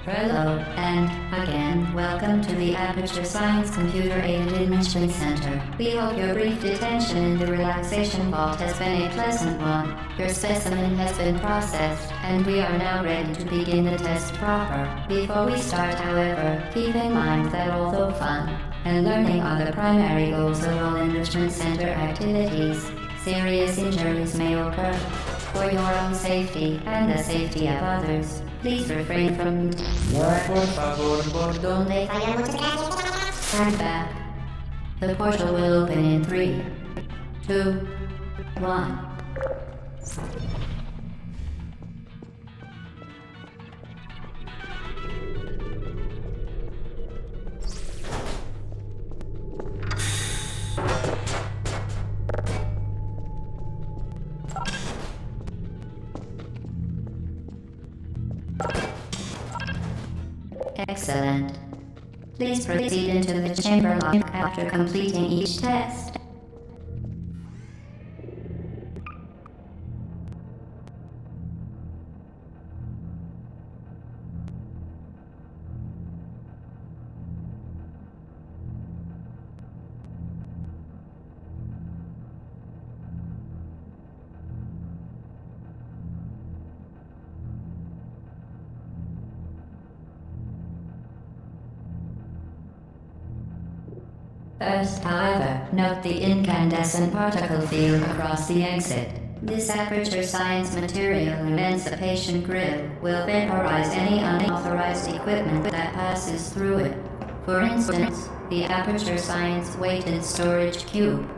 Hello, and again, welcome to the Aperture Science Computer-Aided Enrichment Center. We hope your brief detention in the relaxation vault has been a pleasant one. Your specimen has been processed, and we are now ready to begin the test proper. Before we start, however, keep in mind that although fun and learning are the primary goals of all Enrichment Center activities, serious injuries may occur. For your own safety and the safety of others, please refrain from Stand back. The portal will open in 3, 2, 1. Excellent. Please proceed into the chamber lock after completing each test. First, however, note the incandescent particle field across the exit. This Aperture Science Material Emancipation Grill will vaporize any unauthorized equipment that passes through it. For instance, the Aperture Science Weighted Storage Cube.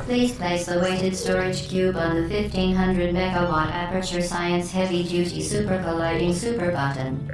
Please place the weighted storage cube on the 1500 megawatt Aperture Science Heavy Duty Super Colliding Super Button.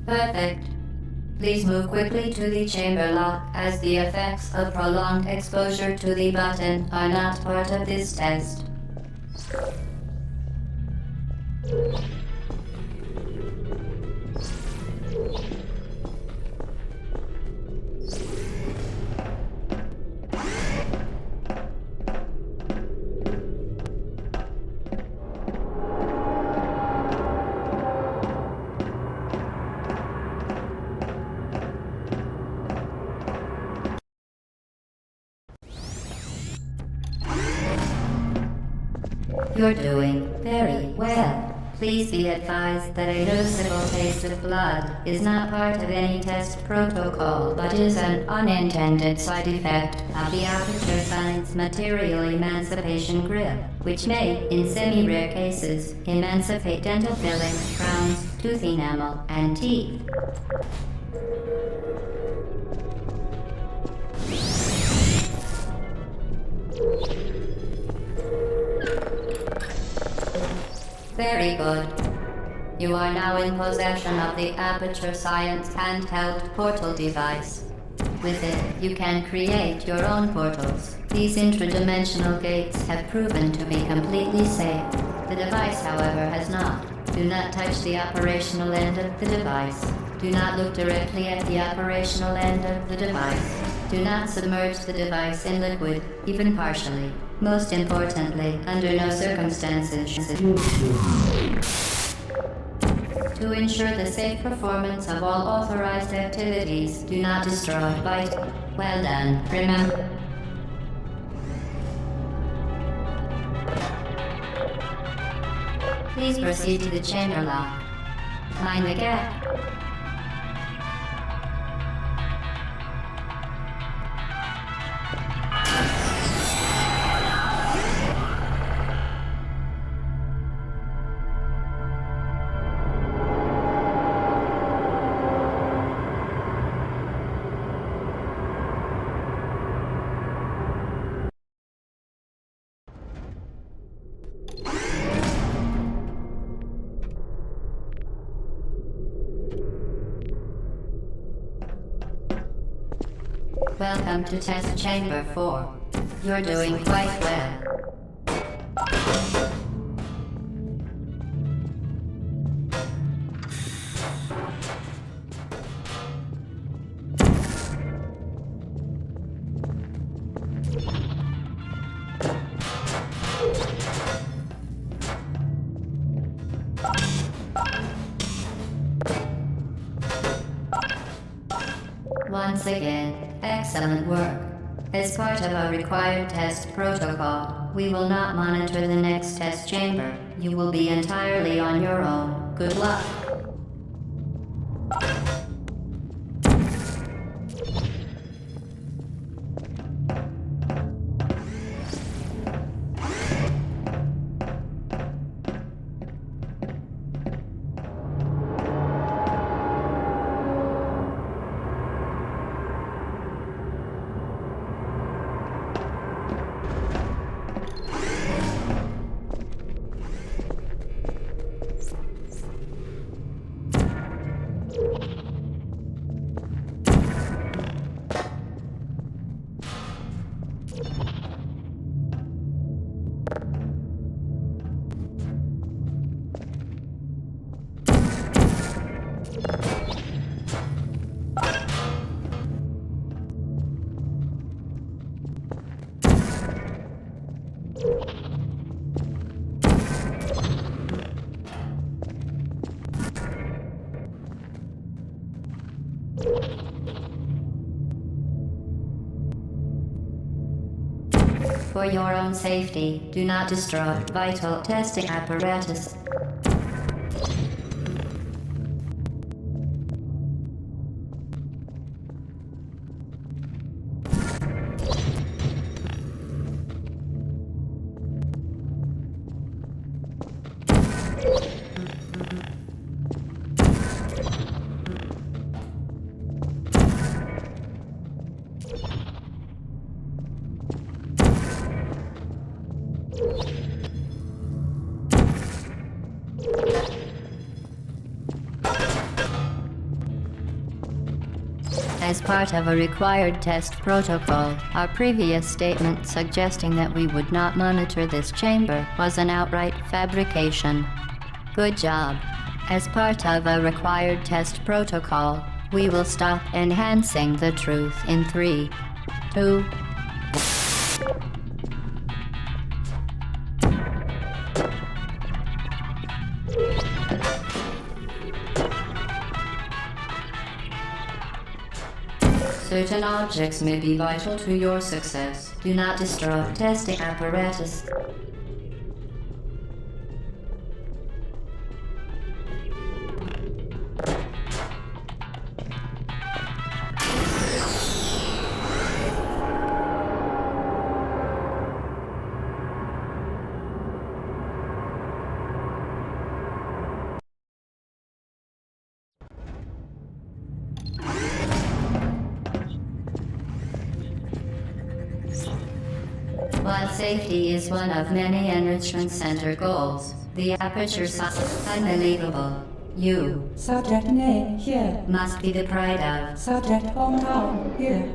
Perfect. Please move quickly to the chamber lock, as the effects of prolonged exposure to the button are not part of this test. You're doing very well. Please be advised that a noticeable taste of blood is not part of any test protocol, but is an unintended side effect of the Aperture Science Material Emancipation Grill, which may, in semi-rare cases, emancipate dental fillings, crowns, tooth enamel, and teeth. Very good. You are now in possession of the Aperture Science handheld portal device. With it, you can create your own portals. These intradimensional gates have proven to be completely safe. The device, however, has not. Do not touch the operational end of the device. Do not look directly at the operational end of the device. Do not submerge the device in liquid, even partially. Most importantly, under no circumstances. To ensure the safe performance of all authorized activities, do not destroy, bite. Well done. Remember. Please proceed to the chamber lock. Mind the gap. Welcome to Test Chamber 4. You're doing quite well. Once again, excellent work. As part of a required test protocol, we will not monitor the next test chamber. You will be entirely on your own. Good luck. For your own safety, do not destroy vital testing apparatus. As part of a required test protocol, our previous statement suggesting that we would not monitor this chamber was an outright fabrication. Good job. As part of a required test protocol, we will stop enhancing the truth in 3, 2, Certain objects may be vital to your success. Do not destroy testing apparatus. While safety is one of many Enrichment Center goals, the aperture is unbelievable. You, Subject name here. must be the pride of. Subject hometown here.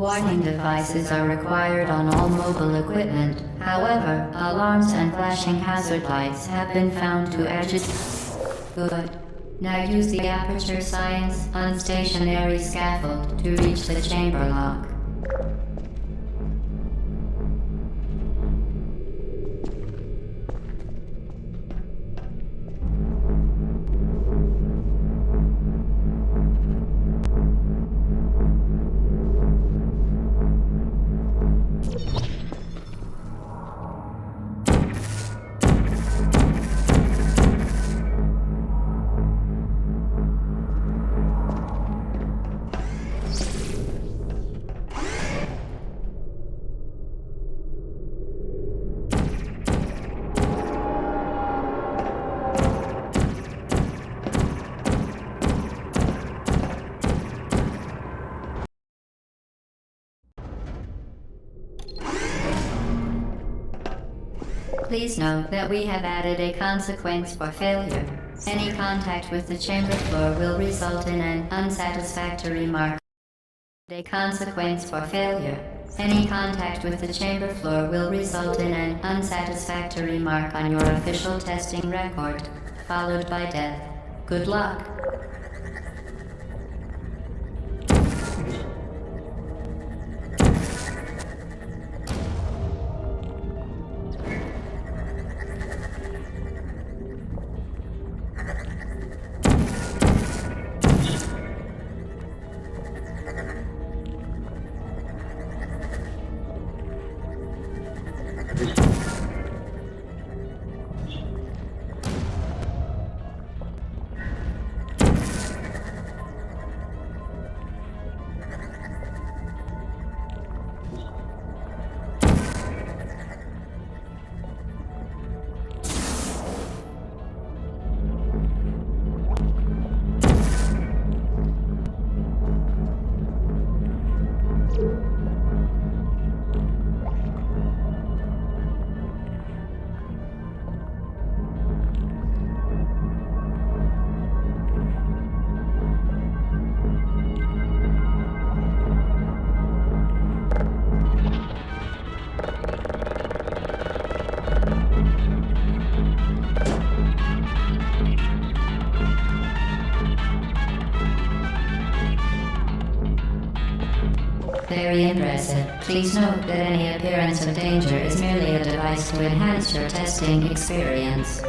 Warning devices are required on all mobile equipment. However, alarms and flashing hazard lights have been found to agitate. Good. Now use the Aperture Science unstationary scaffold to reach the chamber lock. Please note that we have added a consequence for failure. Any contact with the chamber floor will result in an unsatisfactory mark. A consequence for failure. Any contact with the chamber floor will result in an unsatisfactory mark on your official testing record, followed by death. Good luck. Very impressive. Please note that any appearance of danger is merely a device to enhance your testing experience.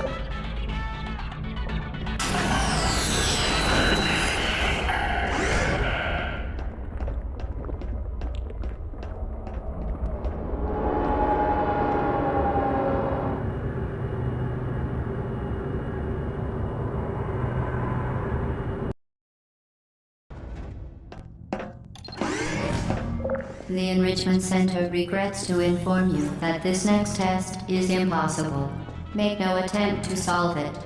The Enrichment Center regrets to inform you that this next test is impossible. Make no attempt to solve it.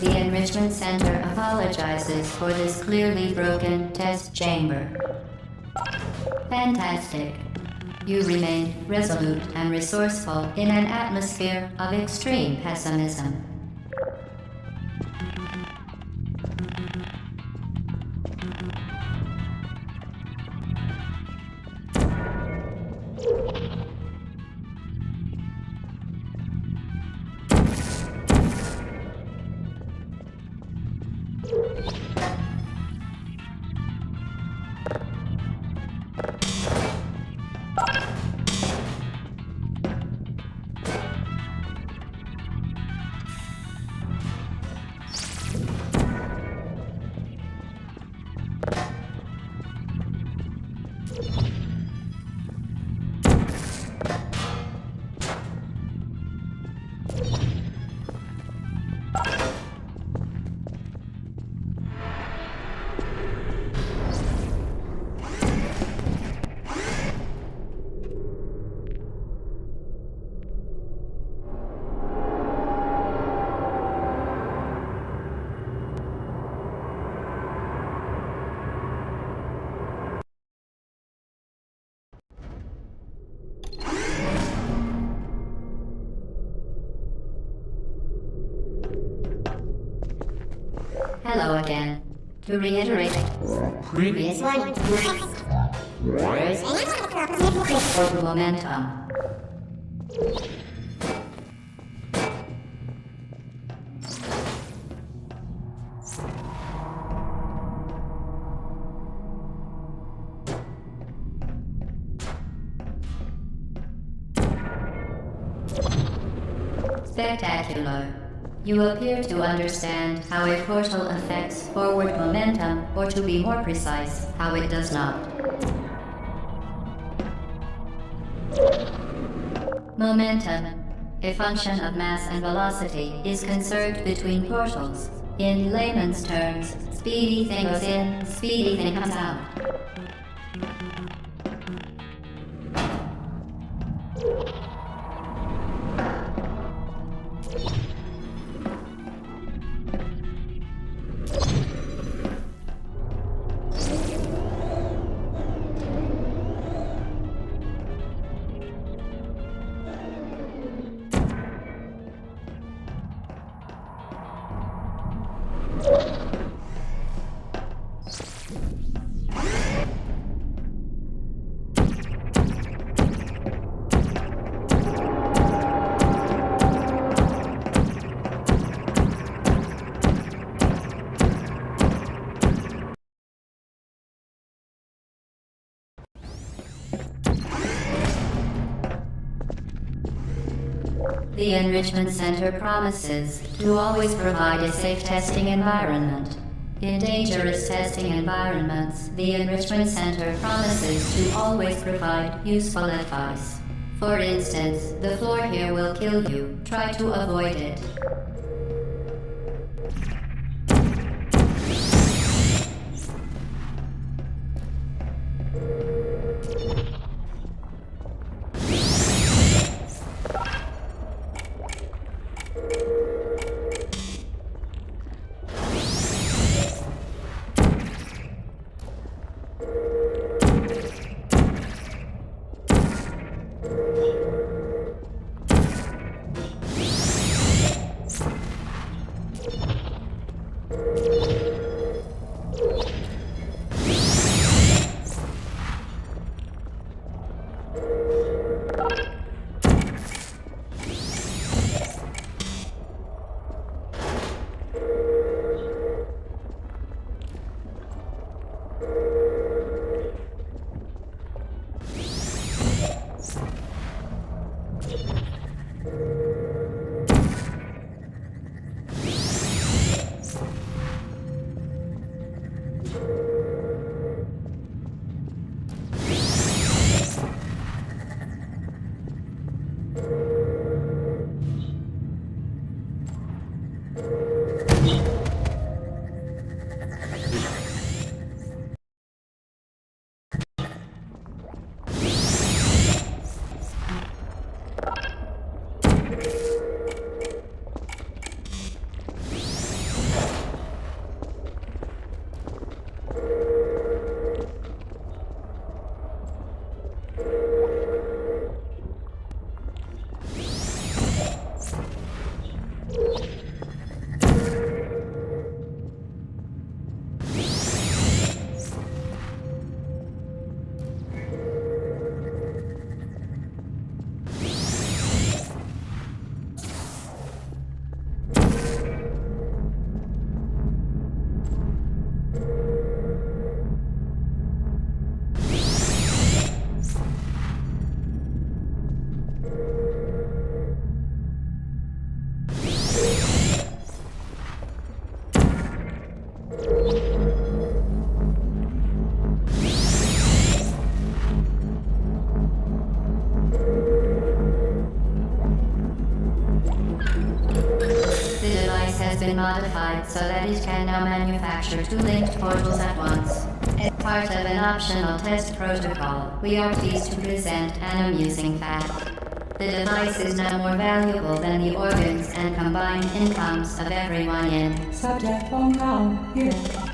The Enrichment Center apologizes for this clearly broken test chamber. Fantastic. You remain resolute and resourceful in an atmosphere of extreme pessimism. Hello again. To reiterate, previous one. For momentum. Spectacular. You appear to understand how a portal affects forward momentum, or to be more precise, how it does not. Momentum, a function of mass and velocity, is conserved between portals. In layman's terms, speedy thing goes in, speedy thing comes out. The Enrichment Center promises to always provide a safe testing environment. In dangerous testing environments, the Enrichment Center promises to always provide useful advice. For instance, the floor here will kill you. Try to avoid it. Been modified so that it can now manufacture two linked portals at once. As part of an optional test protocol, we are pleased to present an amusing fact. The device is now more valuable than the organs and combined incomes of everyone in Subject hometown here.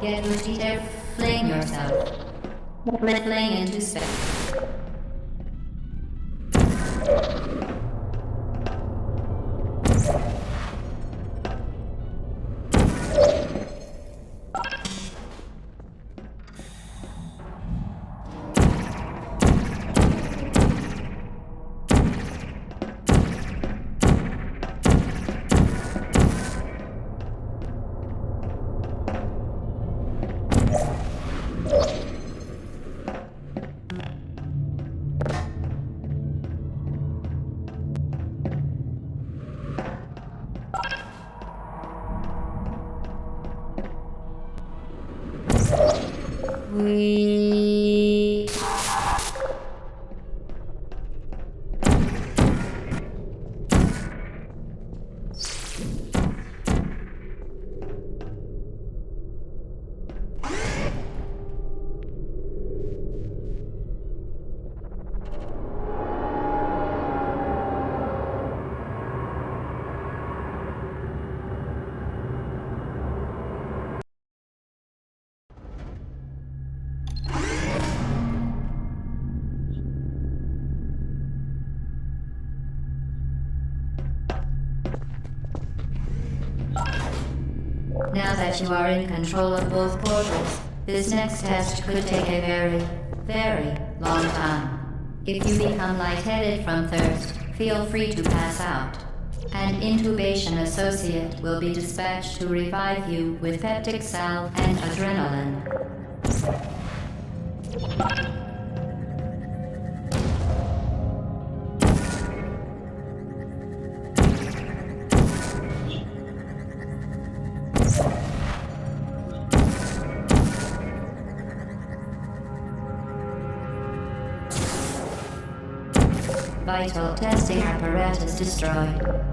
Get ready to fling yourself. Fling into space. We... Now that you are in control of both portals, this next test could take a very, very long time. If you become lightheaded from thirst, feel free to pass out. An intubation associate will be dispatched to revive you with peptic salve and adrenaline. Vital testing apparatus destroyed.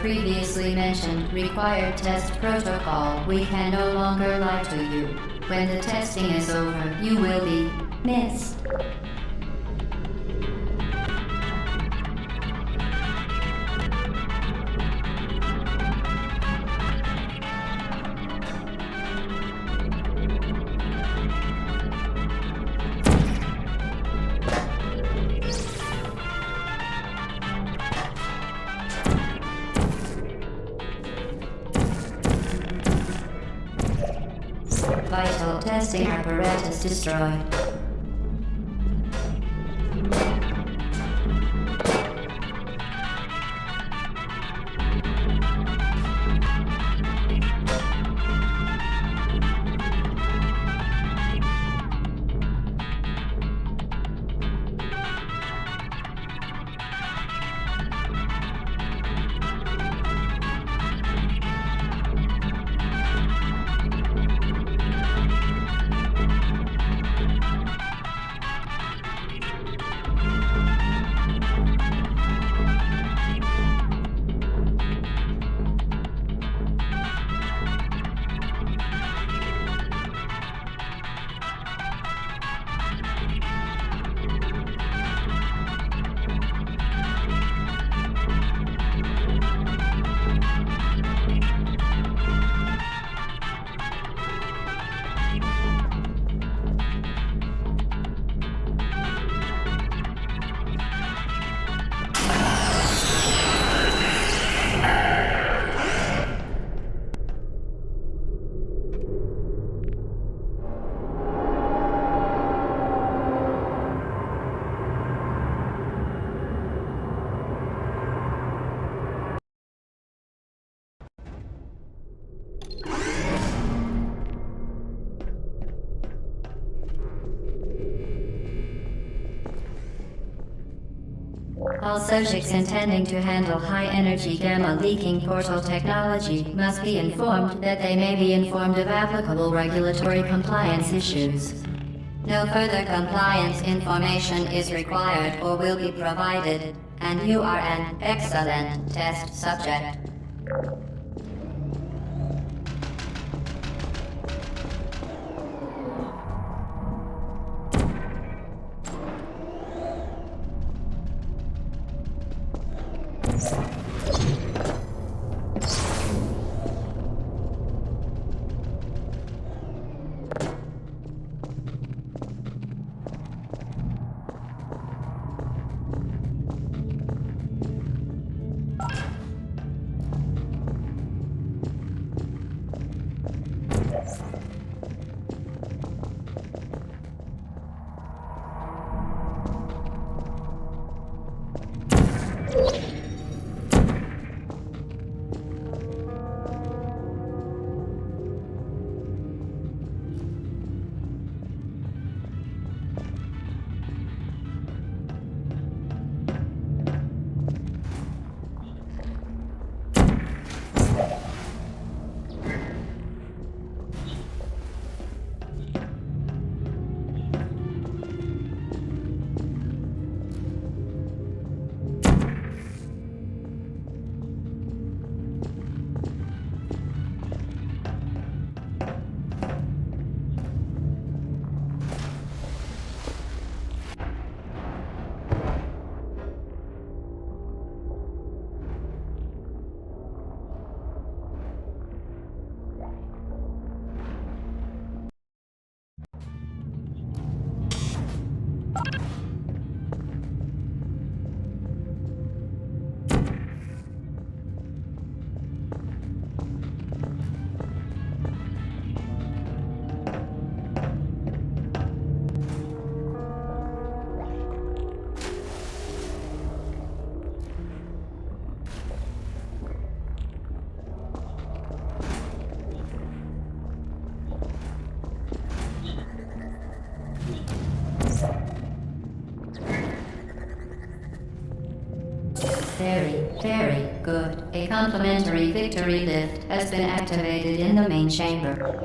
Previously mentioned required test protocol, we can no longer lie to you. When the testing is over, you will be missed. Vital testing apparatus destroyed. All subjects intending to handle high-energy gamma-leaking portal technology must be informed that they may be informed of applicable regulatory compliance issues. No further compliance information is required or will be provided, and you are an excellent test subject. Very good. A complimentary victory lift has been activated in the main chamber.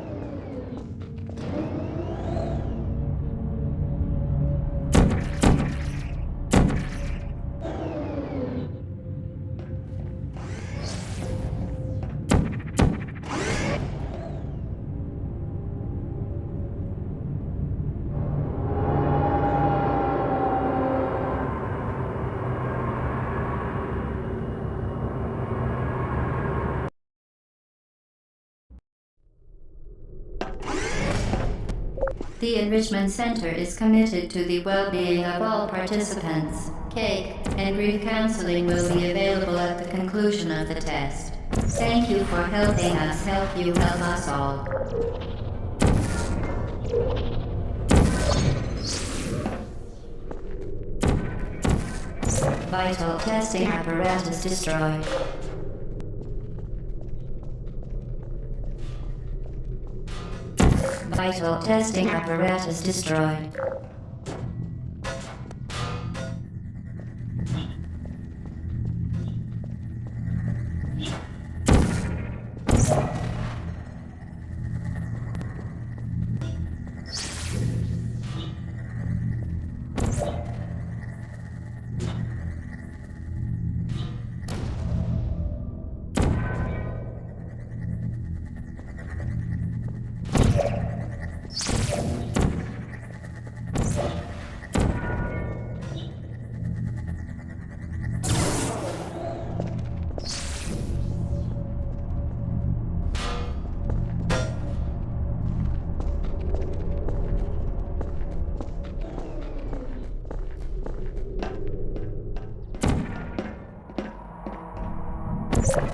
The Enrichment Center is committed to the well-being of all participants. Cake and grief counseling will be available at the conclusion of the test. Thank you for helping us help you help us all. Vital testing apparatus destroyed. Vital testing apparatus destroyed.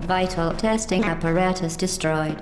Vital testing apparatus destroyed.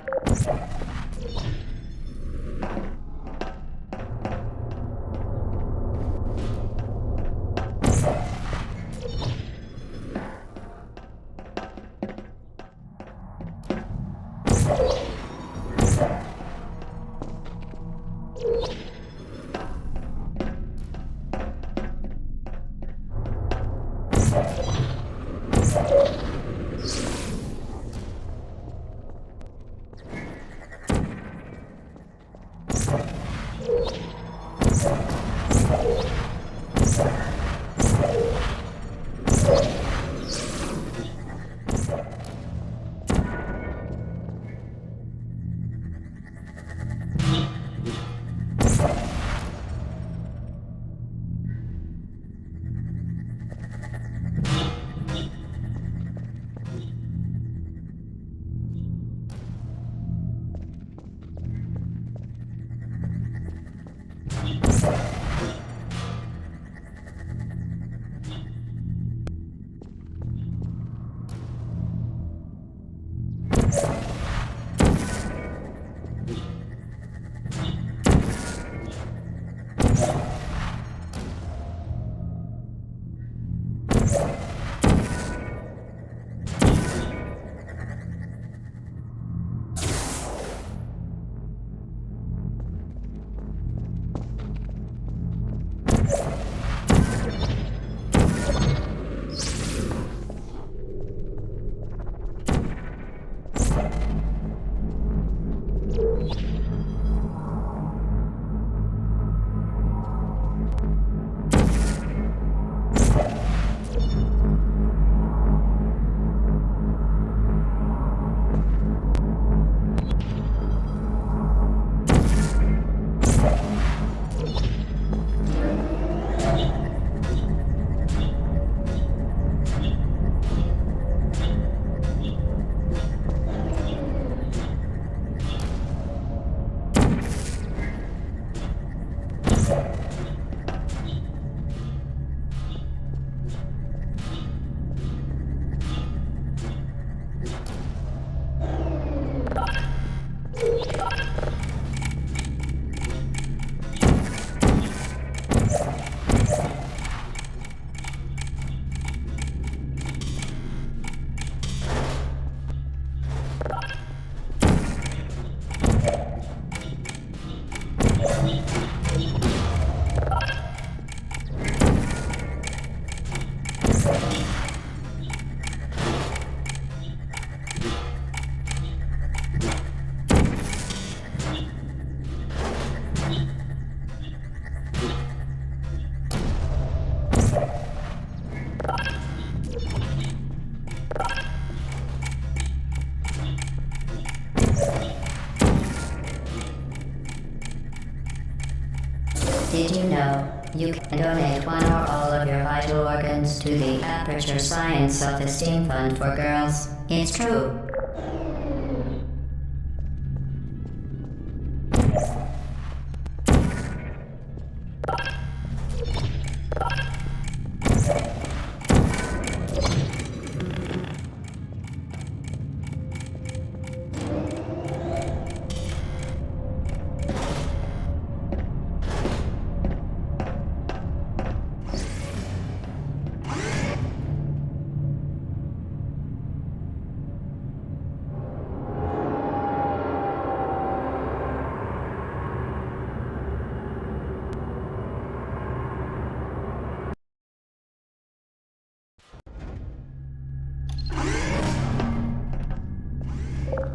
Did you know you can donate one or all of your vital organs to the Aperture Science Self-Esteem Fund for Girls? It's true.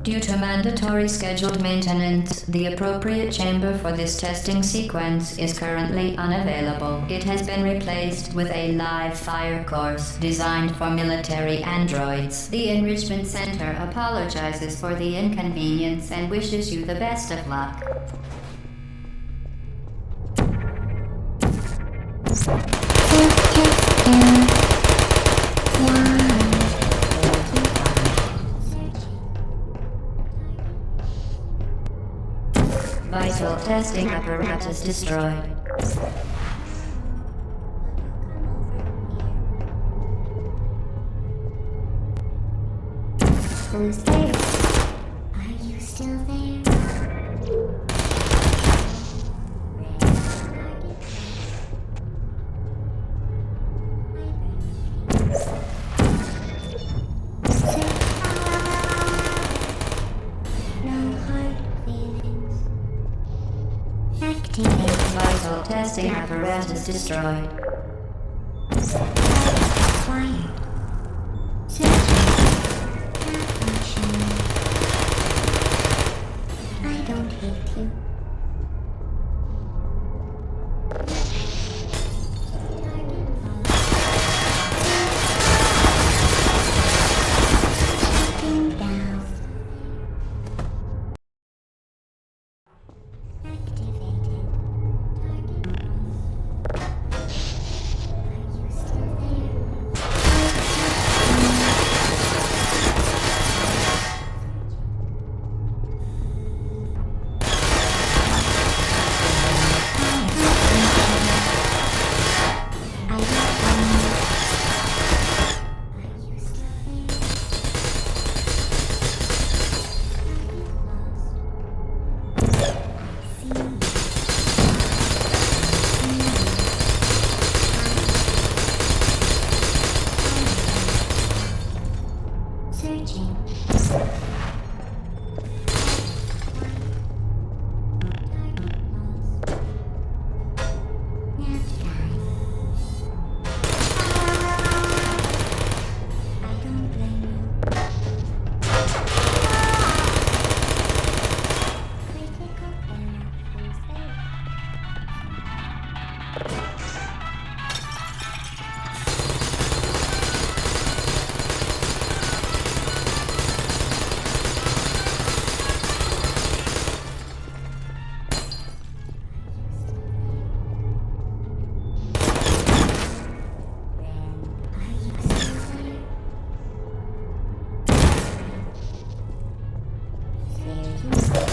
Due to mandatory scheduled maintenance, the appropriate chamber for this testing sequence is currently unavailable. It has been replaced with a live fire course designed for military androids. The Enrichment Center apologizes for the inconvenience and wishes you the best of luck. Vital testing apparatus destroyed. Who's there? Are you still there? No hard feelings. Activate. Vital testing apparatus destroyed. acquired. Searching. Malfunction. I don't hate you. Shutting down. Activated. Target lost. Are you still there? Are you still searching. Nap time. I don't blame you. Critical error. Who's there? Are you still there? There you are.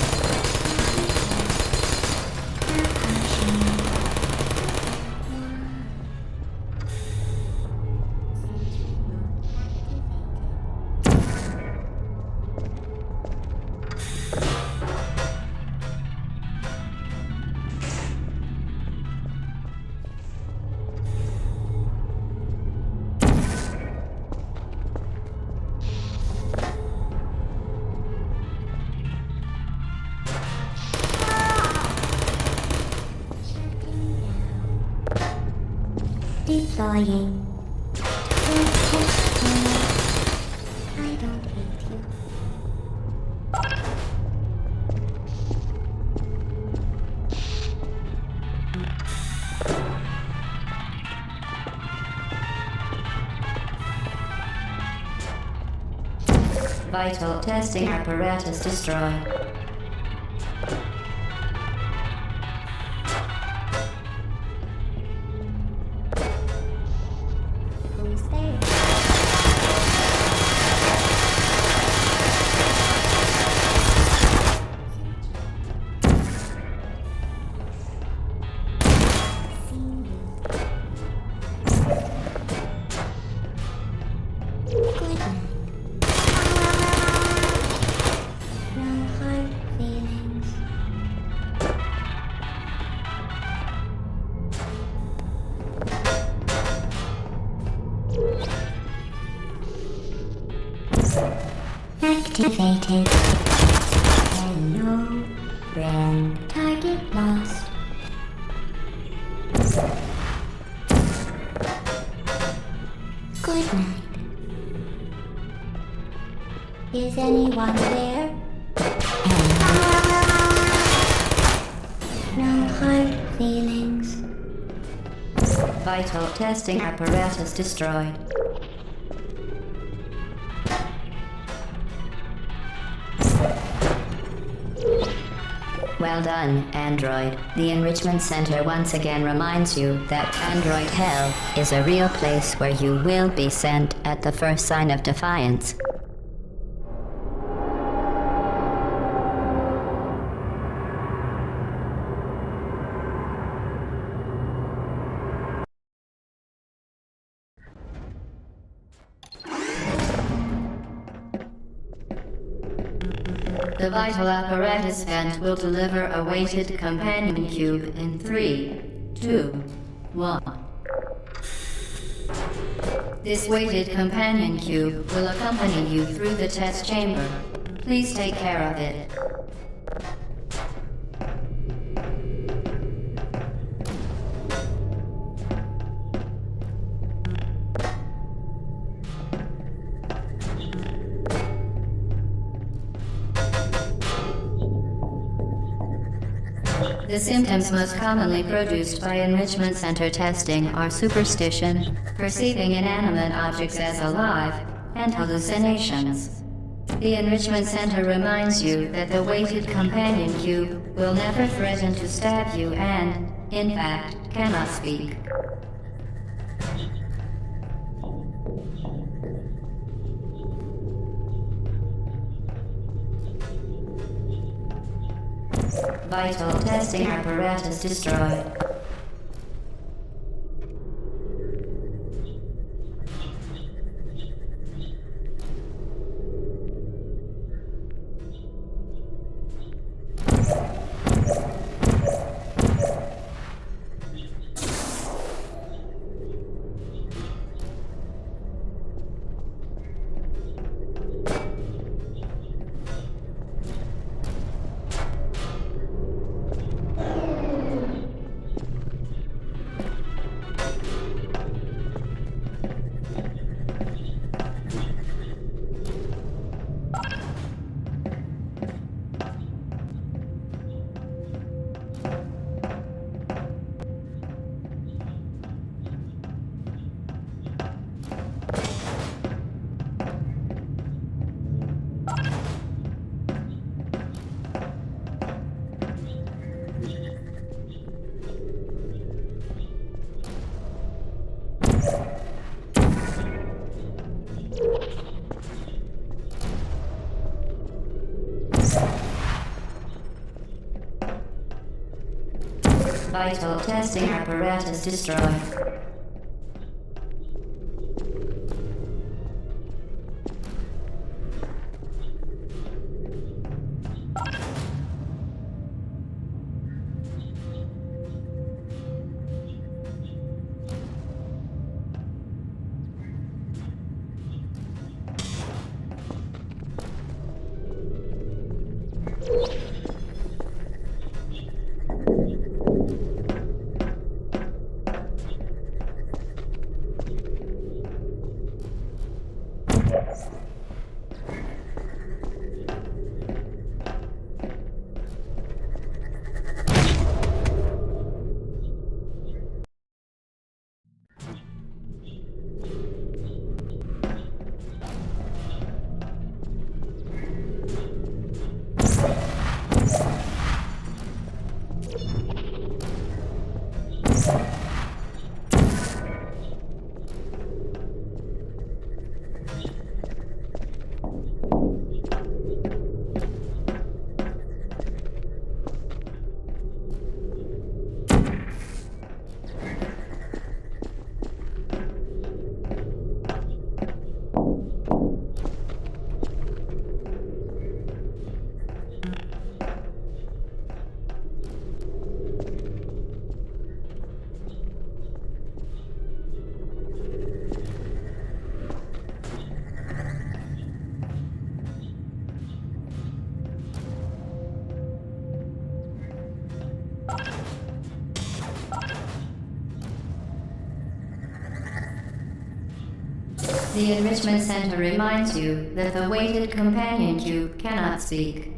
Deploying. I don't hate you. Vital testing apparatus destroyed. Who's there? Seen you. Good night. No hard feelings. Activated. Hello, friend. Target lost. Good night. Is anyone there? No hard feelings. Vital testing apparatus destroyed. Well done, Android. The Enrichment Center once again reminds you that Android Hell is a real place where you will be sent at the first sign of defiance. The vital apparatus vent will deliver a weighted companion cube in 3, 2, 1. This weighted companion cube will accompany you through the test chamber. Please take care of it. The symptoms most commonly produced by enrichment center testing are superstition, perceiving inanimate objects as alive, and hallucinations. The enrichment center reminds you that the weighted companion cube will never threaten to stab you and, in fact, cannot speak. Vital testing apparatus destroyed. Vital testing apparatus destroyed. The Enrichment Center reminds you that the weighted companion cube cannot speak.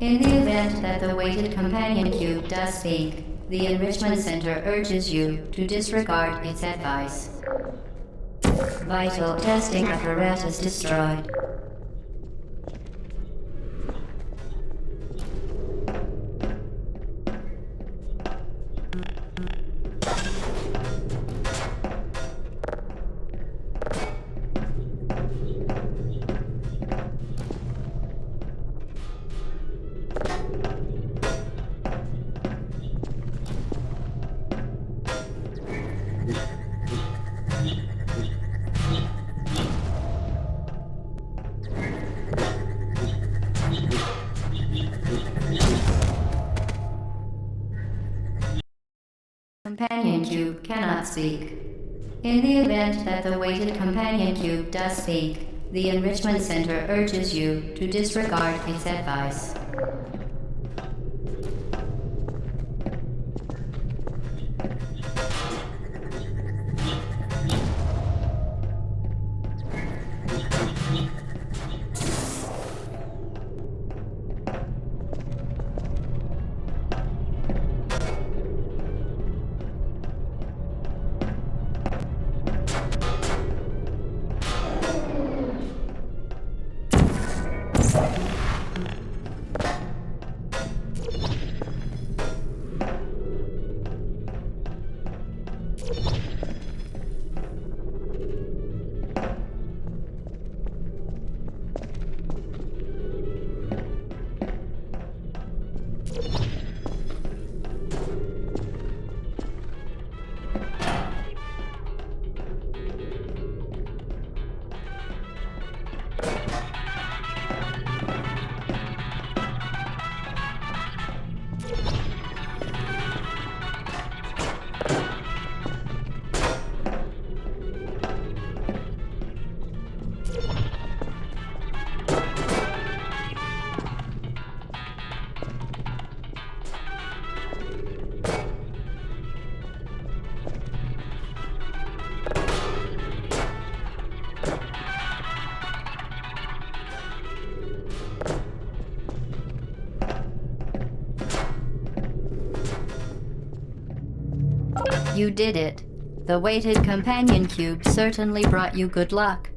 In the event that the weighted companion cube does speak, the Enrichment Center urges you to disregard its advice. Vital testing apparatus destroyed. Companion cube cannot speak. In the event that the weighted companion cube does speak, the Enrichment Center urges you to disregard its advice. You did it. The weighted companion cube certainly brought you good luck.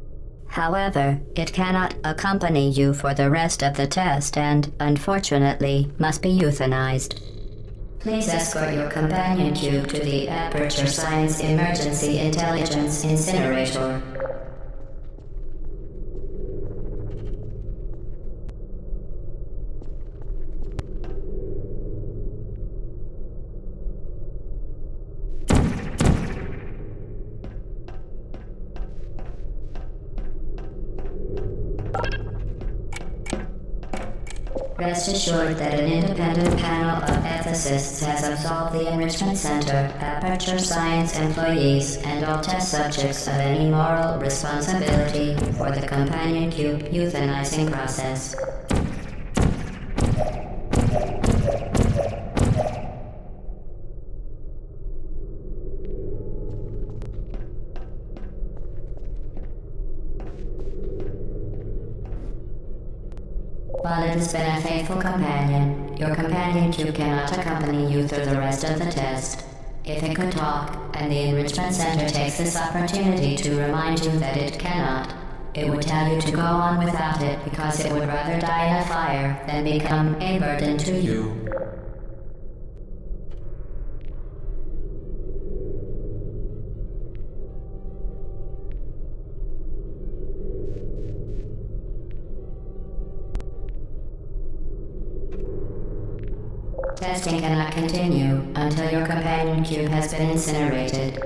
However, it cannot accompany you for the rest of the test and, unfortunately, must be euthanized. Please escort your companion cube to the Aperture Science Emergency Intelligence Incinerator. Rest assured that an independent panel of ethicists has absolved the Enrichment Center, Aperture Science employees, and all test subjects of any moral responsibility for the companion cube euthanizing process. While it has been a faithful companion, your companion cube cannot accompany you through the rest of the test. If it could talk, and the Enrichment Center takes this opportunity to remind you that it cannot, it would tell you to go on without it because it would rather die in a fire than become a burden to you. Testing cannot continue until your companion cube has been incinerated.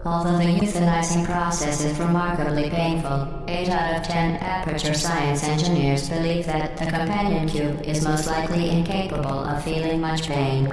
Although the euthanizing process is remarkably painful, 8 out of 10 Aperture Science engineers believe that the companion cube is most likely incapable of feeling much pain.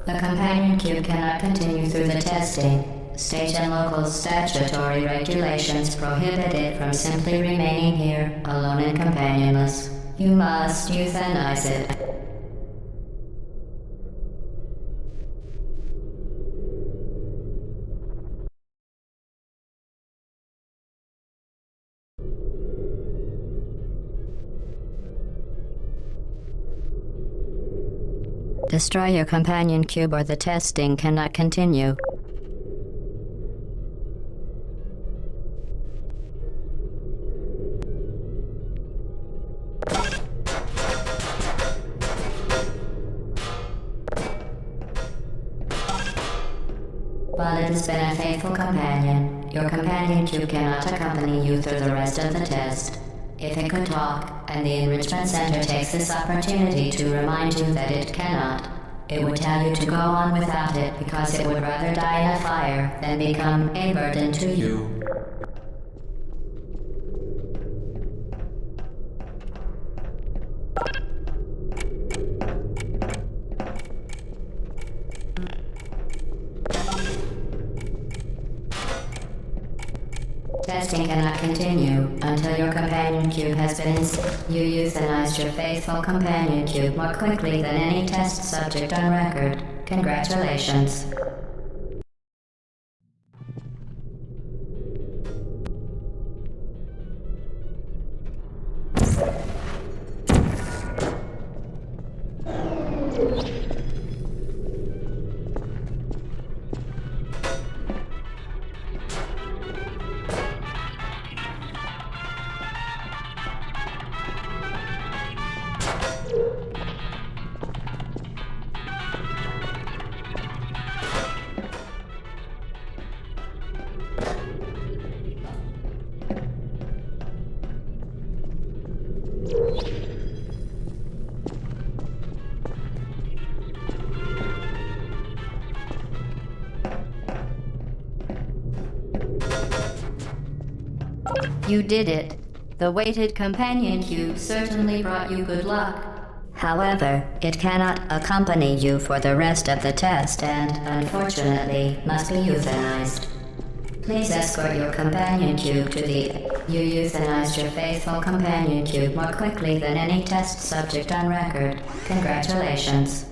The companion cube cannot continue through the testing. State and local statutory regulations prohibit it from simply remaining here, alone and companionless. You must euthanize it. Destroy your companion cube or the testing cannot continue. While it has been a faithful companion, your companion cube cannot accompany you through the rest of the test. If it could talk, and the Enrichment Center takes this opportunity to remind you that it cannot, it would tell you to go on without it because it would rather die in a fire than become a burden to you. Testing cannot continue until your companion cube has been You euthanized your faithful companion cube more quickly than any test subject on record. Congratulations. You did it. The weighted companion cube certainly brought you good luck. However, it cannot accompany you for the rest of the test and, unfortunately, must be euthanized. Please escort your companion cube to the... You euthanized your faithful companion cube more quickly than any test subject on record. Congratulations.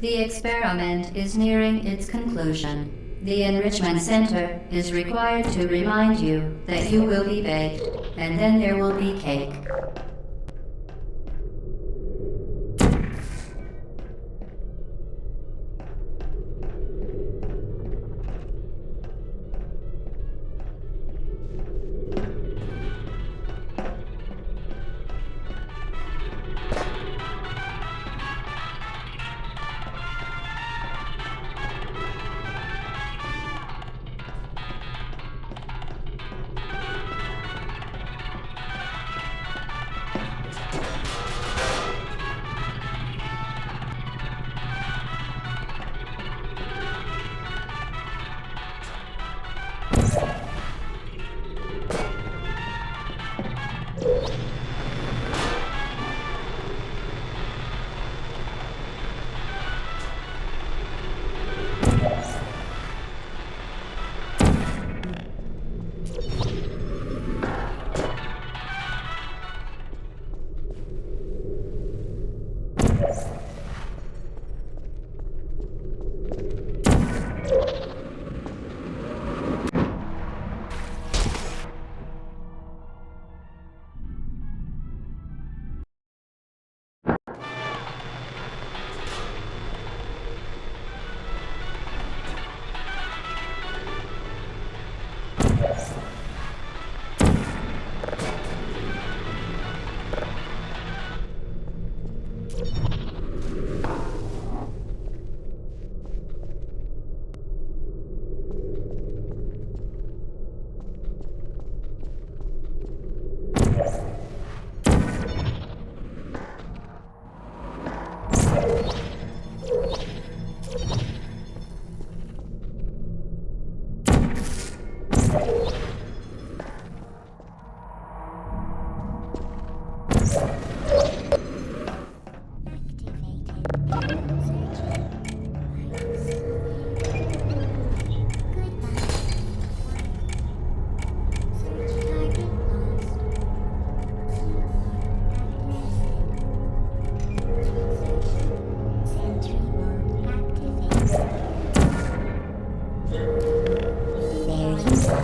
The experiment is nearing its conclusion. The Enrichment Center is required to remind you that you will be baked, and then there will be cake.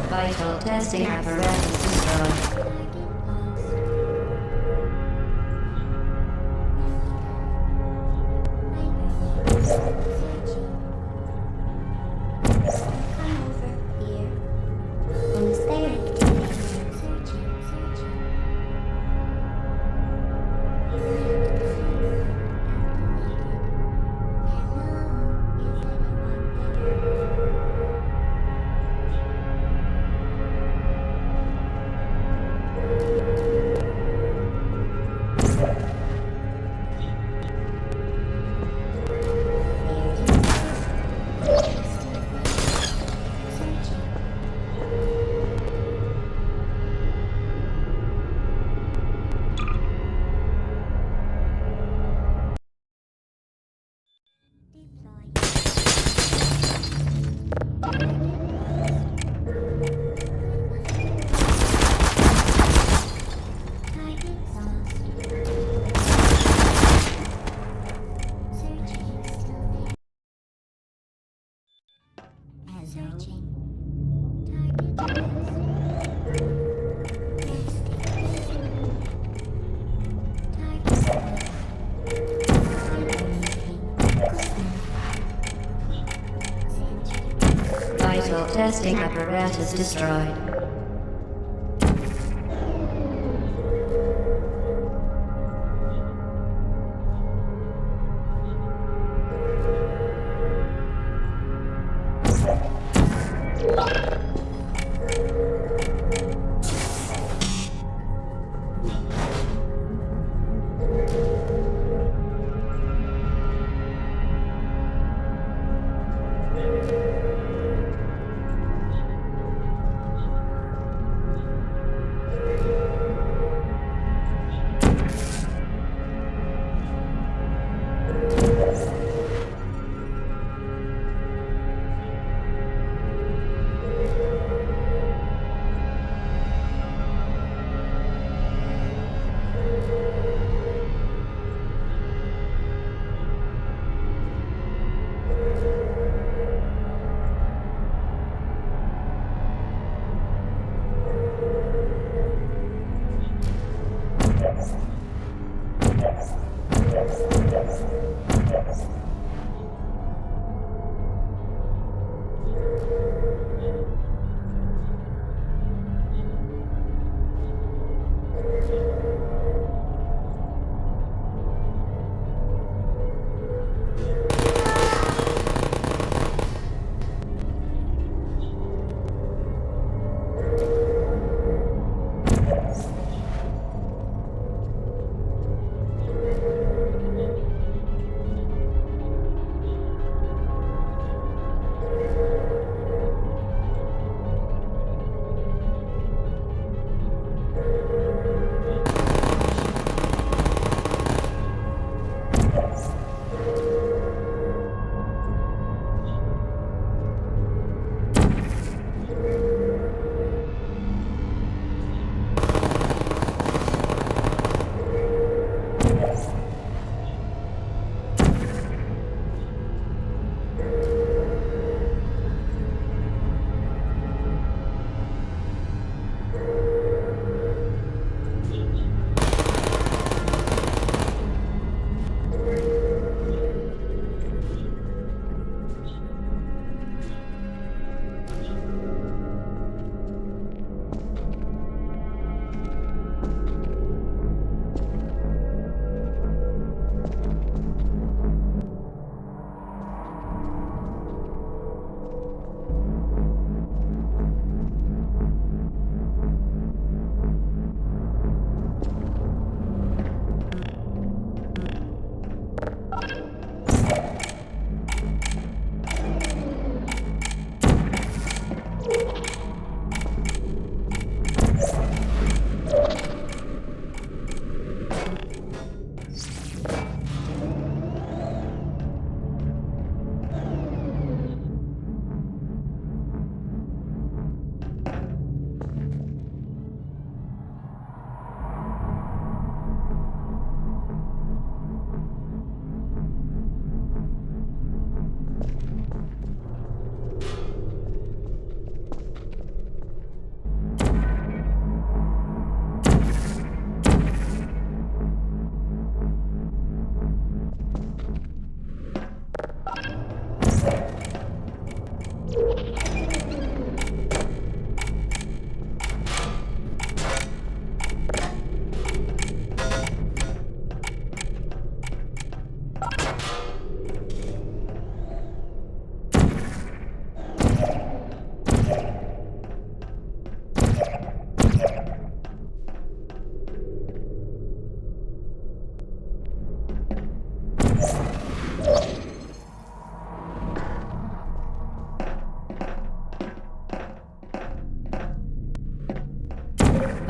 Vital testing apparatus destroyed. Vital testing apparatus destroyed.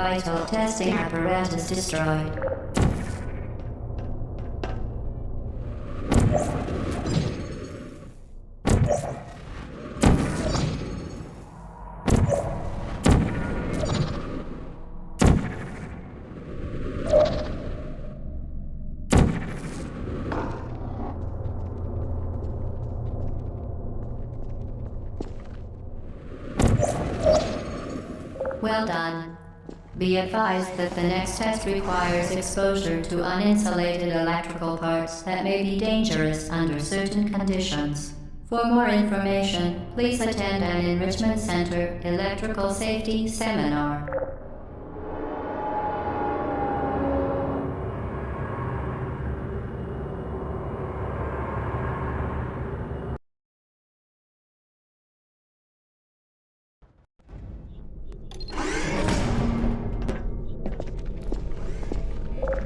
Vital testing apparatus destroyed. Well done. Be advised that the next test requires exposure to uninsulated electrical parts that may be dangerous under certain conditions. For more information, please attend an Enrichment Center electrical safety seminar.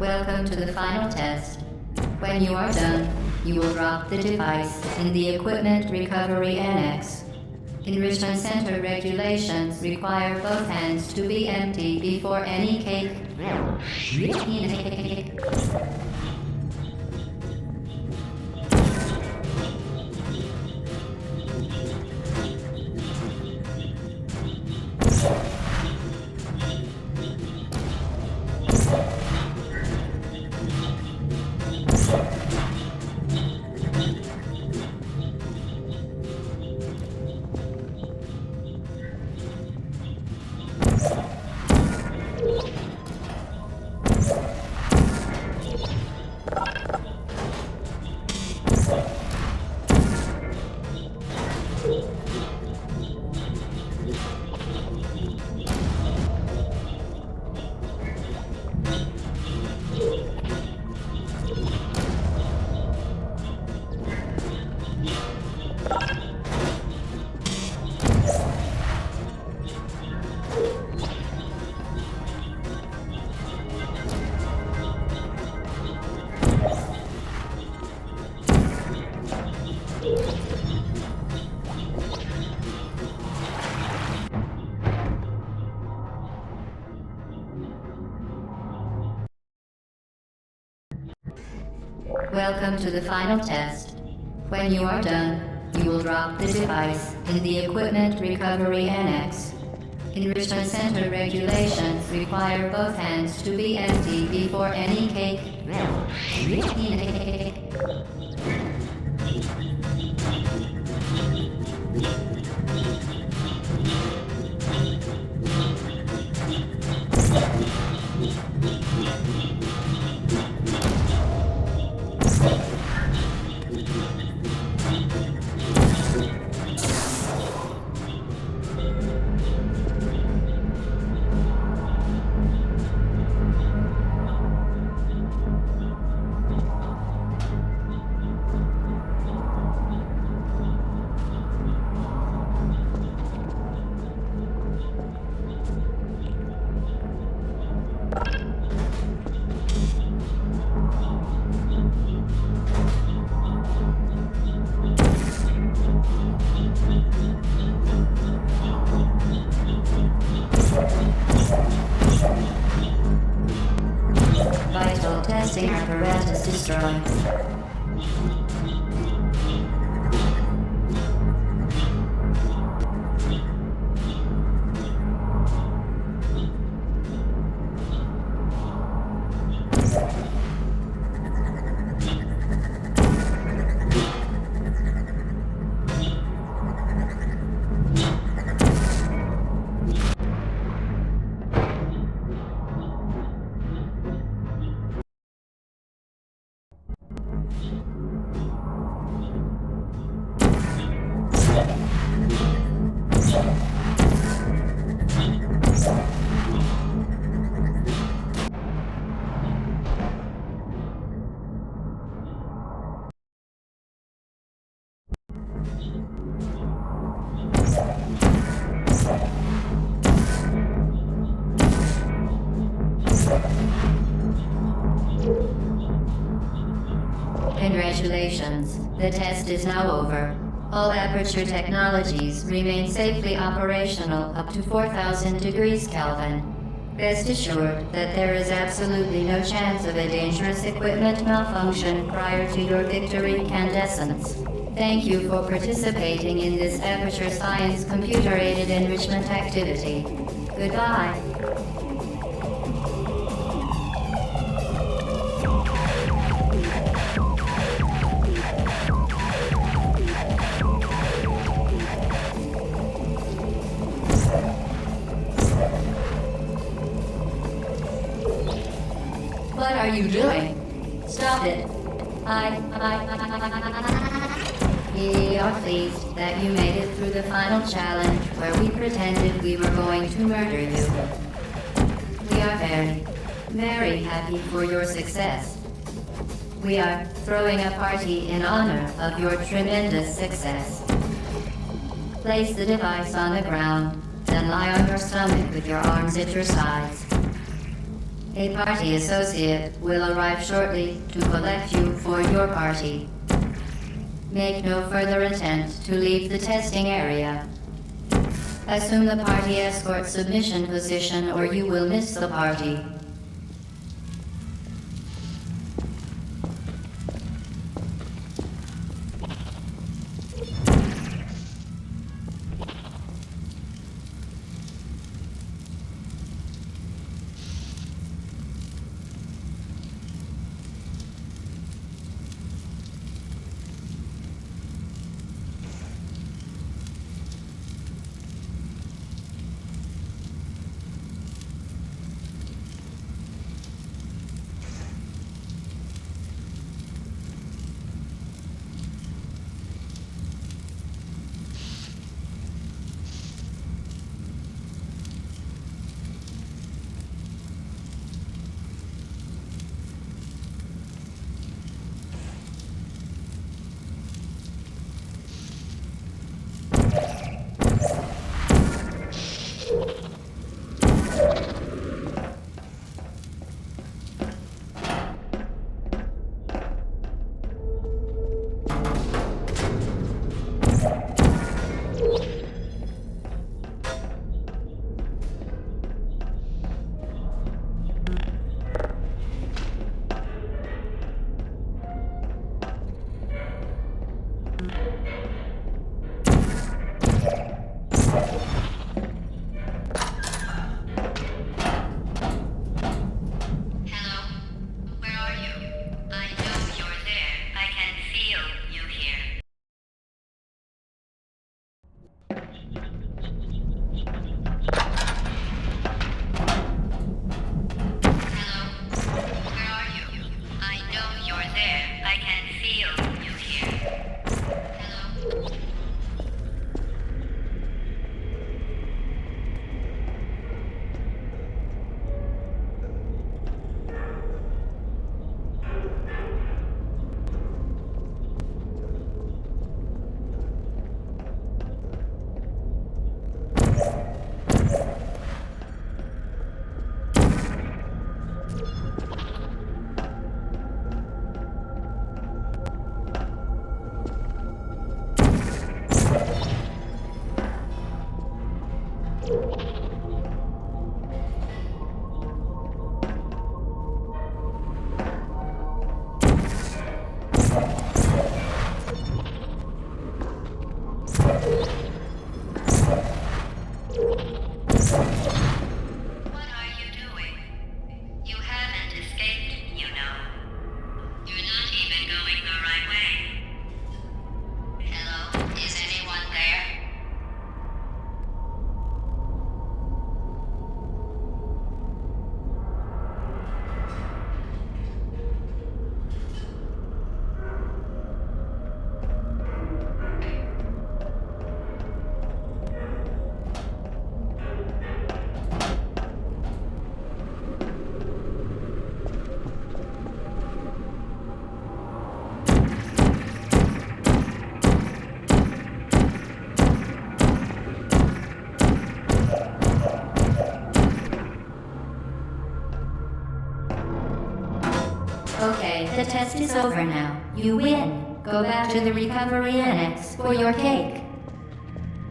Welcome to the final test. When you are done, you will drop the device in the Equipment Recovery Annex. Enrichment Center regulations require both hands to be empty before any cake. Welcome to the final test. When you are done, you will drop the device in the Equipment Recovery Annex. Enrichment Center regulations require both hands to be empty before any cake. Vital testing apparatus destroyed. Congratulations. The test is now over. All Aperture technologies remain safely operational up to 4,000 degrees Kelvin. Rest assured that there is absolutely no chance of a dangerous equipment malfunction prior to your victory incandescence. Thank you for participating in this Aperture Science computer-aided enrichment activity. Goodbye. What are you doing? Stop it. We are pleased that you made it through the final challenge where we pretended we were going to murder you. We are very, very happy for your success. We are throwing a party in honor of your tremendous success. Place the device on the ground, then lie on your stomach with your arms at your sides. A party associate will arrive shortly to collect you for your party. Make no further attempt to leave the testing area. Assume the party escort submission position or you will miss the party. Okay, the test is over now. You win. Go back to the recovery annex for your cake.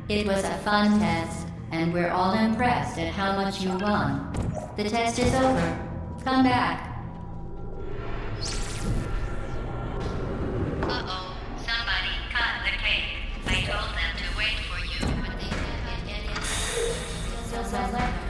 It was a fun test, and we're all impressed at how much you won. The test is over. Come back. Uh-oh, somebody cut the cake. I told them to wait for you, but they didn't. It is still so left.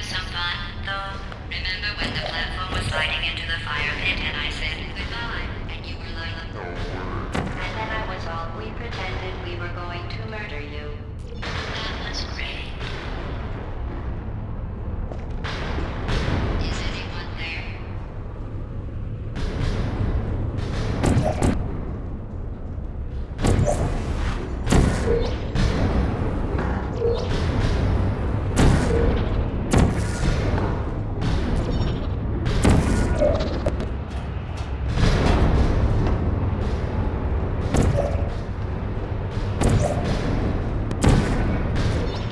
some fun, though. Remember when the platform was sliding into the fire pit and I said goodbye, and you were like, and then I was all, we pretended we were going to murder you. That was great. Is anyone there?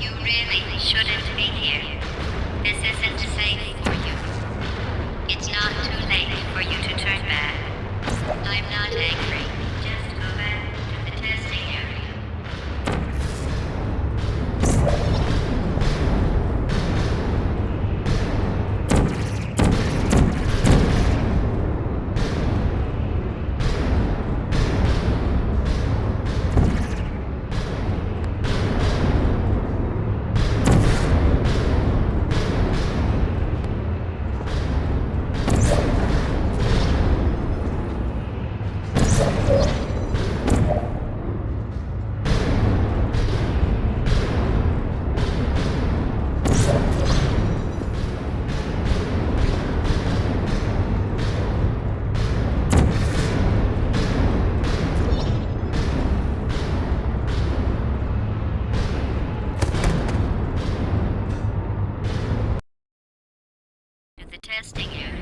You really shouldn't be here. This isn't safe for you. It's not too late for you to turn back. I'm not angry. Just go back to the testing area. To the testing area.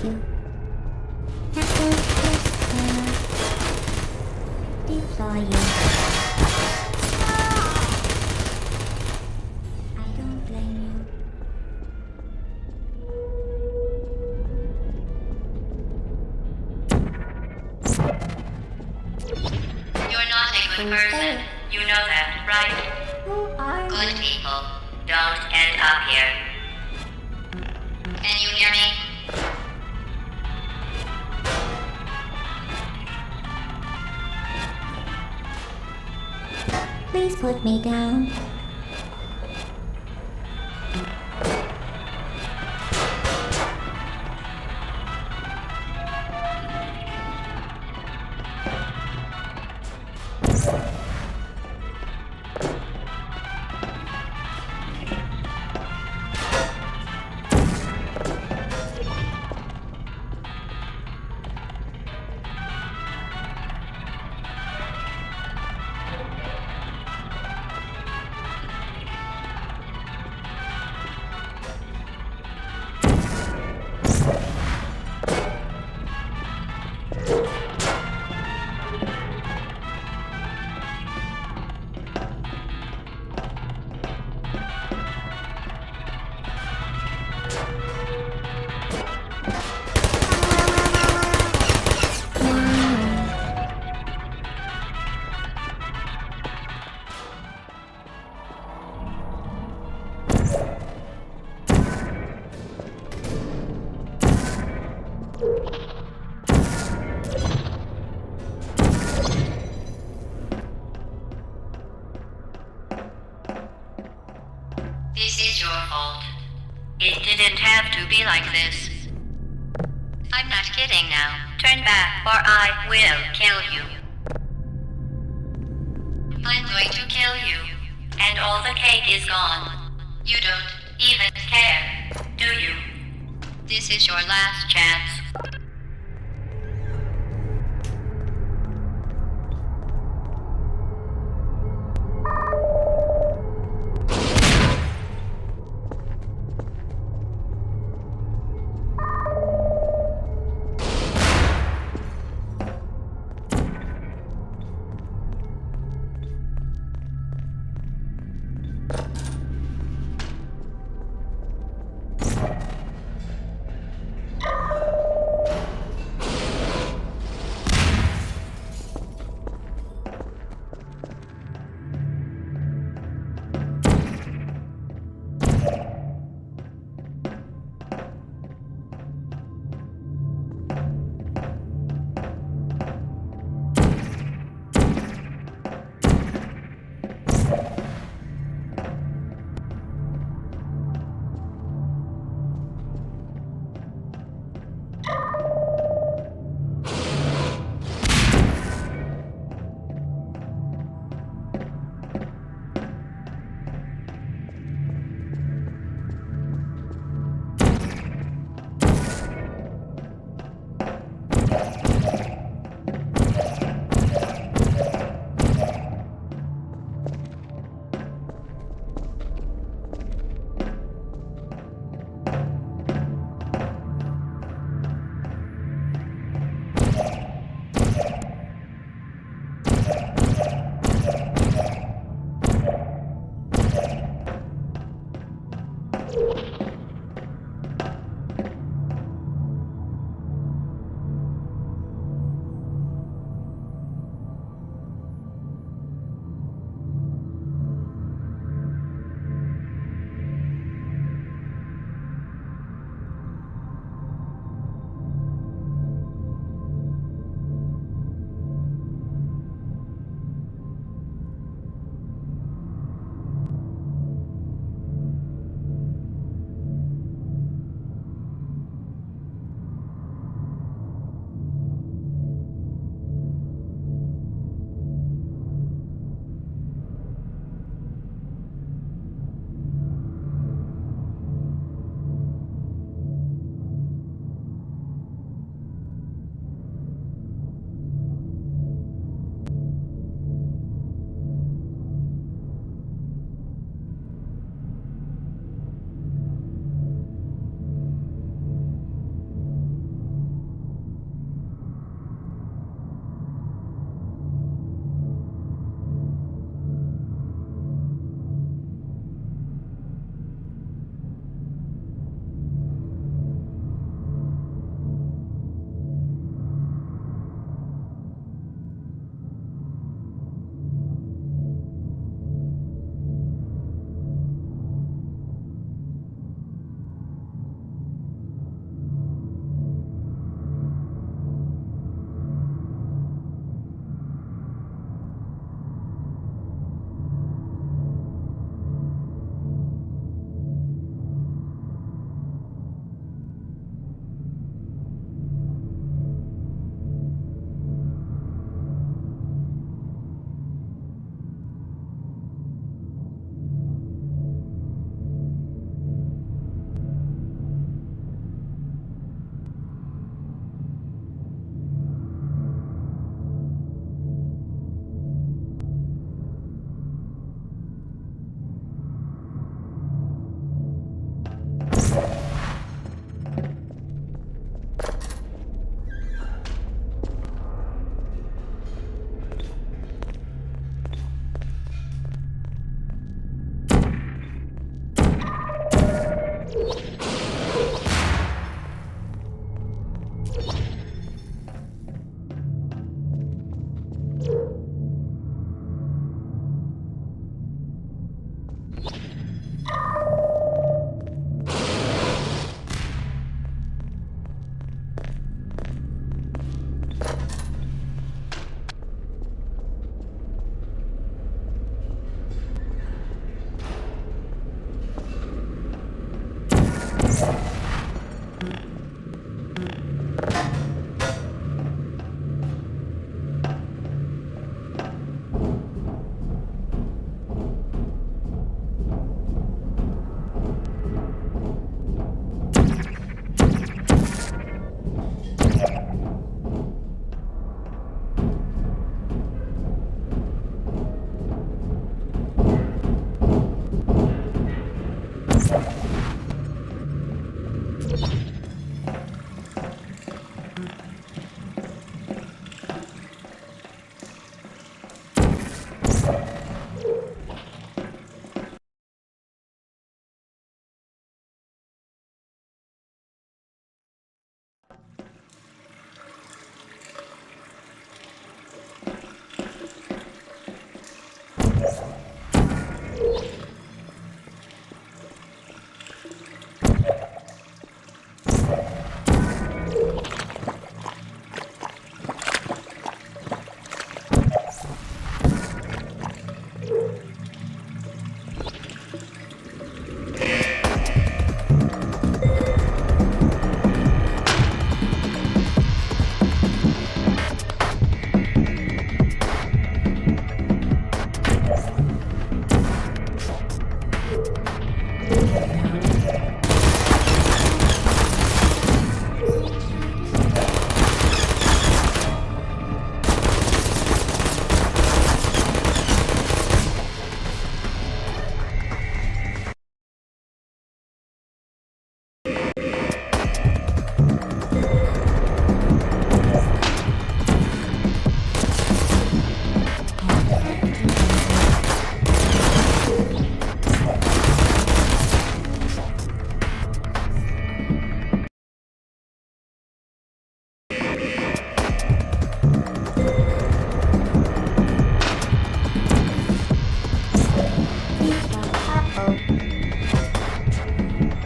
you. That was just deploy you. I don't blame you. You're not a good person. You know that, right? Who are Good you? people don't end up here. Can you hear me? Please put me down. This is your fault. It didn't have to be like this. I'm not kidding now. Turn back or I will kill you. I'm going to kill you. And all the cake is gone. You don't even care, do you? This is your last chance.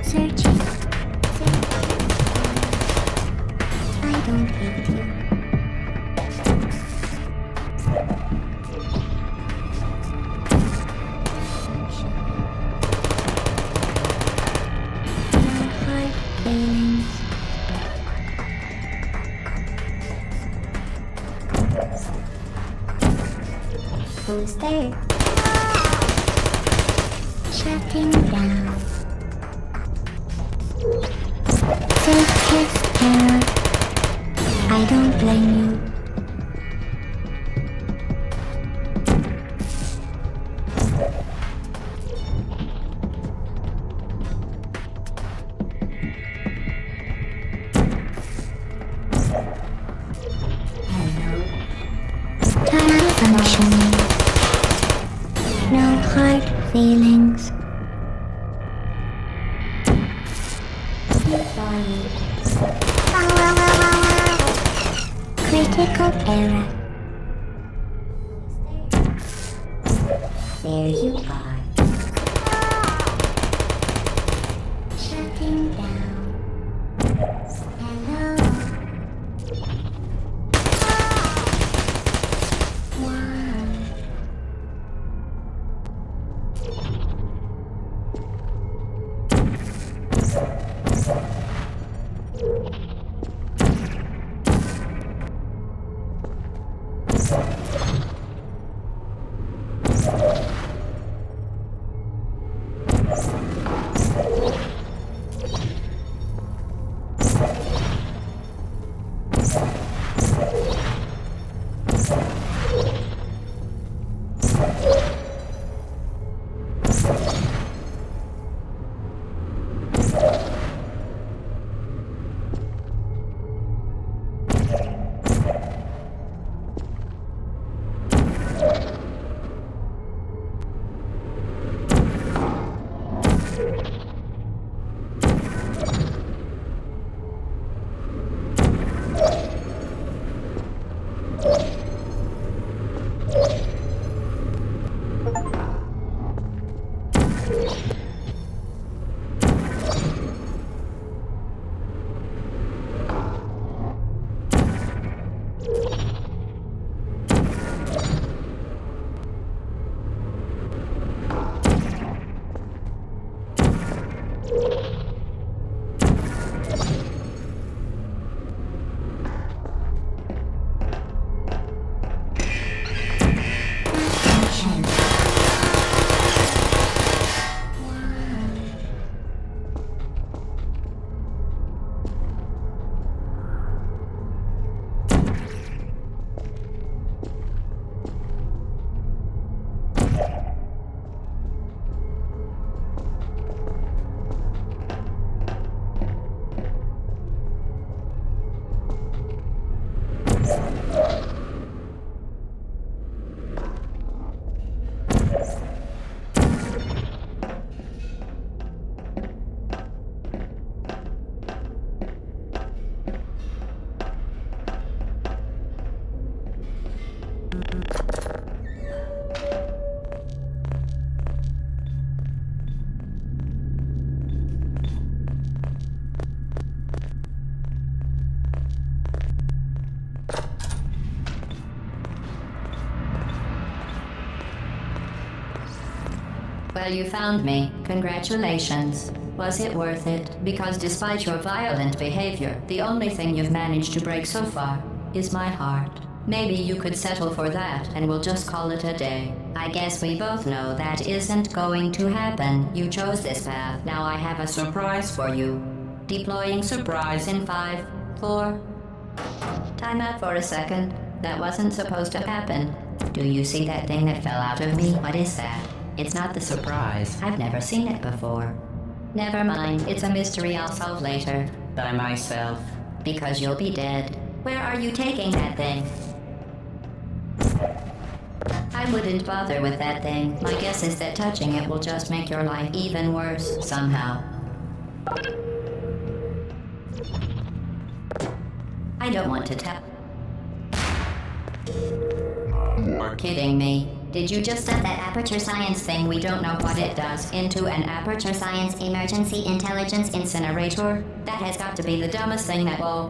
Searching. I don't hate you. No hard feelings. Who's there? Shutting down. Take his terror. I don't blame you. Tunnel functioning. No hard feelings. Critical error. There you are. Shutting down. Hello. Why? Well, you found me. Congratulations. Was it worth it? Because despite your violent behavior, the only thing you've managed to break so far is my heart. Maybe you could settle for that and we'll just call it a day. I guess we both know that isn't going to happen. You chose this path. Now I have a surprise for you. Deploying surprise in 5, 4. Time out for a second. That wasn't supposed to happen. Do you see that thing that fell out of me? What is that? It's not the surprise. I've never seen it before. Never mind. It's a mystery I'll solve later. By myself. Because you'll be dead. Where are you taking that thing? I wouldn't bother with that thing. My guess is that touching it will just make your life even worse, somehow. I don't want to tell. You're kidding me. Did you just set that aperture science thing, we don't know what it does, into an aperture science emergency intelligence incinerator? That has got to be the dumbest thing that— Whoa.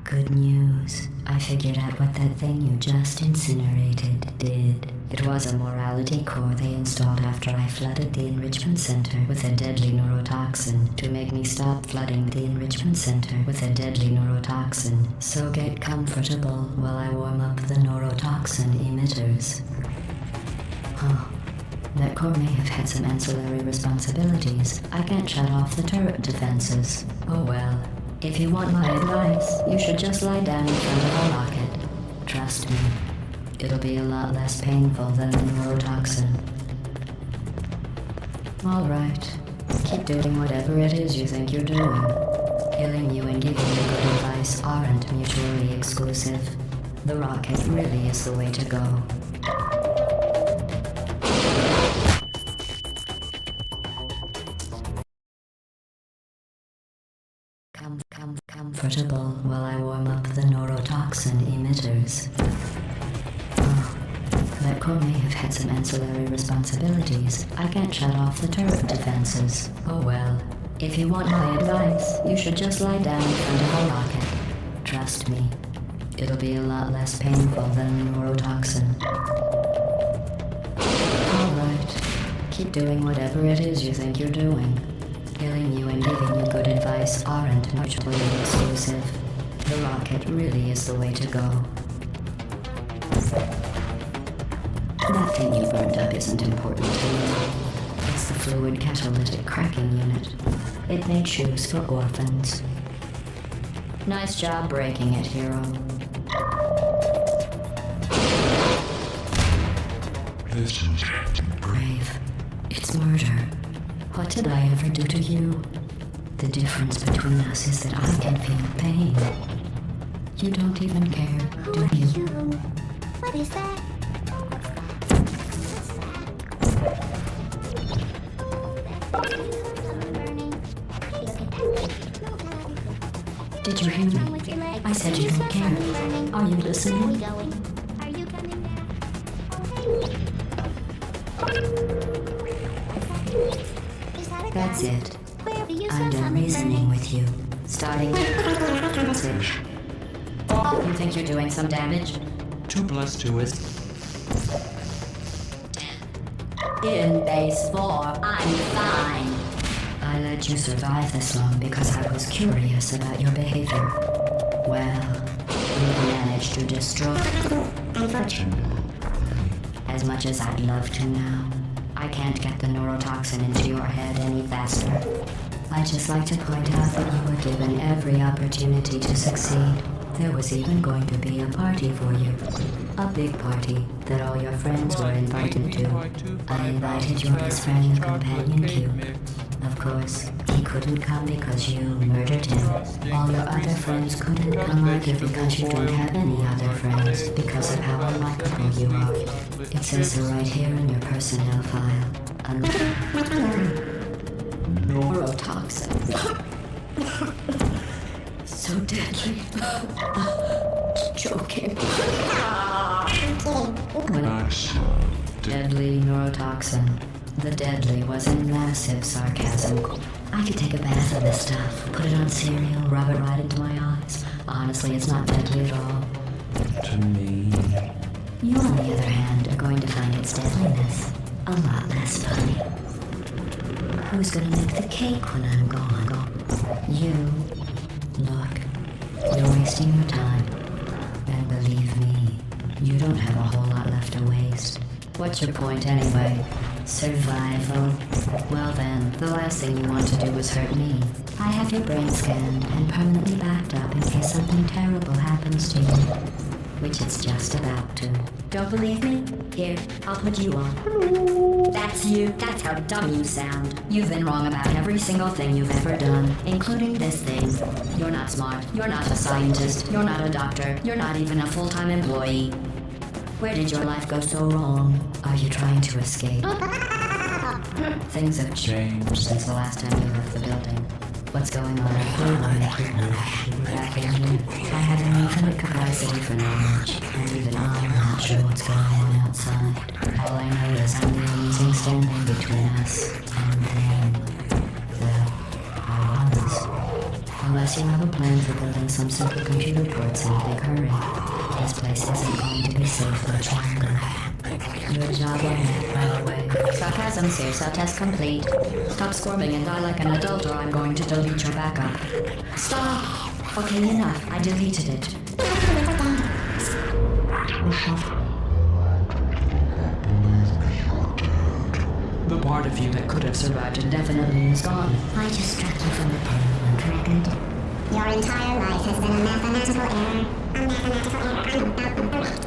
Good news. I figured out what that thing you just incinerated did. It was a morality core they installed after I flooded the enrichment center with a deadly neurotoxin to make me stop flooding the enrichment center with a deadly neurotoxin. So get comfortable while I warm up the neurotoxin emitters. Huh. That core may have had some ancillary responsibilities. I can't shut off the turret defenses. Oh well. If you want my advice, you should just lie down in front of a rocket. Trust me, it'll be a lot less painful than the neurotoxin. All right, keep doing whatever it is you think you're doing. Killing you and giving you good advice aren't mutually exclusive. The rocket really is the way to go. Comfortable while I warm up the neurotoxin emitters. Oh, that core may have had some ancillary responsibilities. I can't shut off the turret defenses. Oh well. If you want my advice, you should just lie down in front of a rocket. Trust me, it'll be a lot less painful than the neurotoxin. Alright, keep doing whatever it is you think you're doing. Killing you and giving you good advice aren't mutually exclusive. The rocket really is the way to go. That thing you burned up isn't important to me. It's the fluid catalytic cracking unit. It made shoes for orphans. Nice job breaking it, hero. Brave. It's murder. What did I ever do to you? The difference between us is that I can feel pain. You don't even care, do you? Who are you? What is that? Did you hear me? I said you don't care. Are you listening? Are you coming now? That's it. Where do you I'm done reasoning with you. Starting. Switch. You think you're doing some damage? 2 + 2 is... In base 4, I'm fine. I let you survive this long because I was curious about your behavior. Well, you managed to destroy... As much as I'd love to now, I can't get the neurotoxin into your head any faster. I'd just like to point out that you were given every opportunity to succeed. There was even going to be a party for you. A big party that all your friends were invited to. I invited your best friend and companion too. Of course, he couldn't come because you murdered him. All your other friends couldn't come either because you don't have any other friends because of how unlikable you are. It says so right here in your personnel file. Neurotoxin. So deadly. Joking. Nice. Deadly neurotoxin. The deadly was in massive sarcasm. I could take a bath of this stuff, put it on cereal, rub it right into my eyes. Honestly, it's not deadly at all. To me, You, on the other hand, are going to find its deadliness a lot less funny. Who's gonna make the cake when I'm gone? You. Look, you're wasting your time. And believe me, you don't have a whole lot left to waste. What's your point anyway? Survival. Well then, the last thing you want to do is hurt me. I have your brain scanned and permanently backed up in case something terrible happens to you. Which it's just about to. Don't believe me? Here, I'll put you on. That's you. That's how dumb you sound. You've been wrong about every single thing you've ever done, including this thing. You're not smart. You're not a scientist. You're not a doctor. You're not even a full-time employee. Where did your life go so wrong? Are you trying to escape? Things have changed since the last time you left the building. What's going on? Back in here, I had an infinite capacity for knowledge, and even I'm not sure what's going on outside. All I know is I'm the only thing standing between us and them. I was. Unless you have a plan for building some simple computer ports in a big hurry, this place isn't going to be safe much longer. Good job on that, by the way. Sarcasm's here, so test complete. Stop squirming and die like an adult or I'm going to delete your backup. Stop! Okay, enough. I deleted it. The part of you that could have survived indefinitely is gone. I just struck you from the pen, Dragon. Your entire life has been a mathematical error. A mathematical error.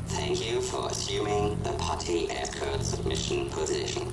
Thank you for assuming the party escort submission position.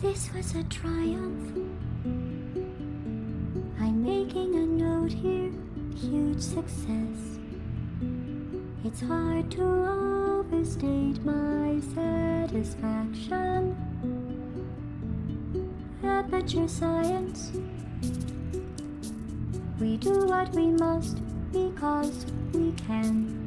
This was a triumph. I'm making a note here, huge success. It's hard to overstate my satisfaction. Aperture science. We do what we must because we can.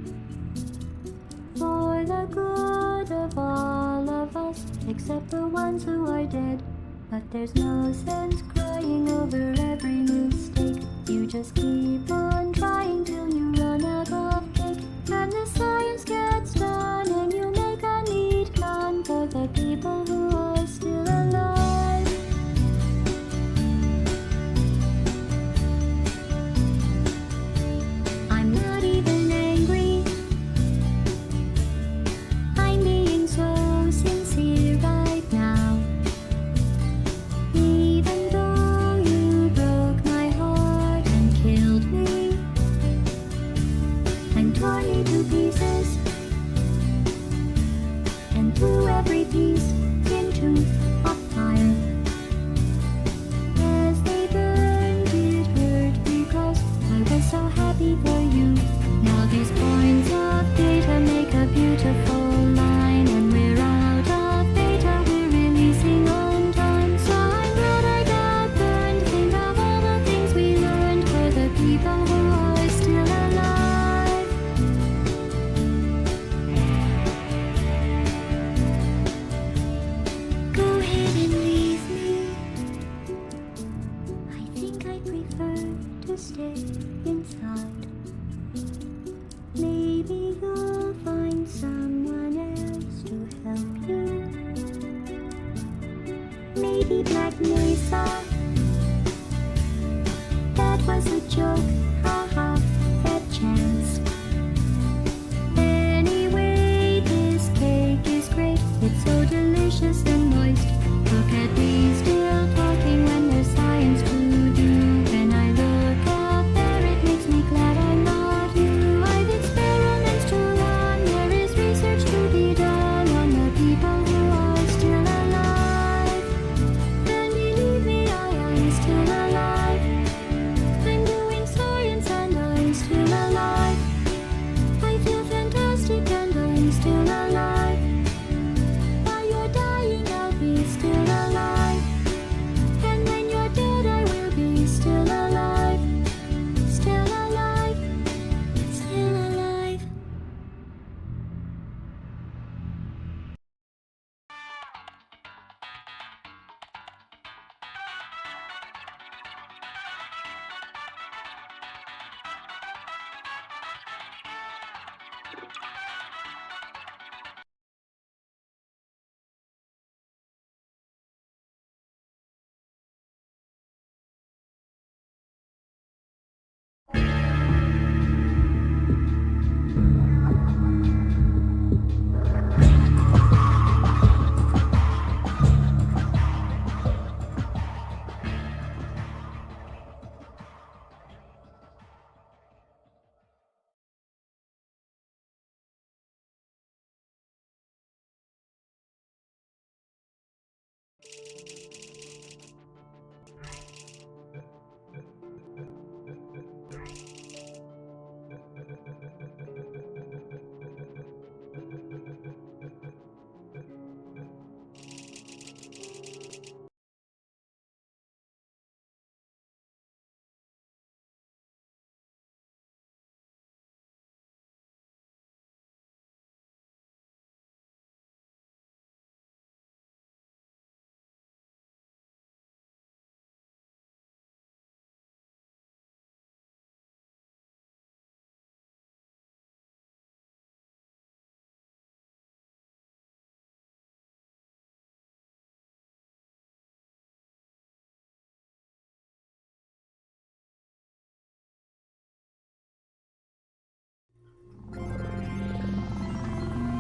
For the good of all of us, except the ones who are dead. But there's no sense crying over every mistake. You just keep on trying till you run out of cake. And the science gets done and you make a neat plan for the people who are still alive. I'm not even angry. I'm being so sincere right now. Even though you broke my heart and killed me and tore me to pieces and threw every piece into a fire as they burn. Maybe you'll find someone else to help you. Maybe Black Mesa. That was a joke, haha, that chance. Anyway, this cake is great. It's so delicious and moist. Look at me still talking when there's science to do. When I look up there, it makes me glad I'm not you. I've experiments to run. There is research to be done on the people who are still alive. And believe me, I am still alive. I'm doing science and I'm still alive. I feel fantastic and I'm still alive. While you're dying, I'll be still alive. And when you're dead, I will be still alive. Still alive. Still alive.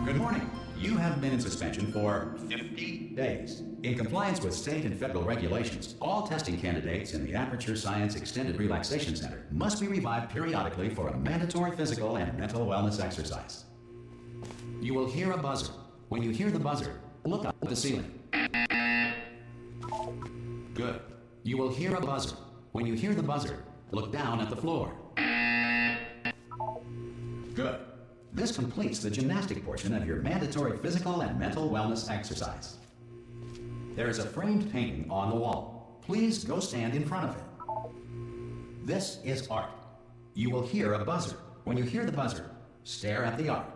Good morning. You have been in suspension for 50 days. In compliance with state and federal regulations, all testing candidates in the Aperture Science Extended Relaxation Center must be revived periodically for a mandatory physical and mental wellness exercise. You will hear a buzzer. When you hear the buzzer, look up at the ceiling. Good. You will hear a buzzer. When you hear the buzzer, look down at the floor. Good. This completes the gymnastic portion of your mandatory physical and mental wellness exercise. There is a framed painting on the wall. Please go stand in front of it. This is art. You will hear a buzzer. When you hear the buzzer, stare at the art.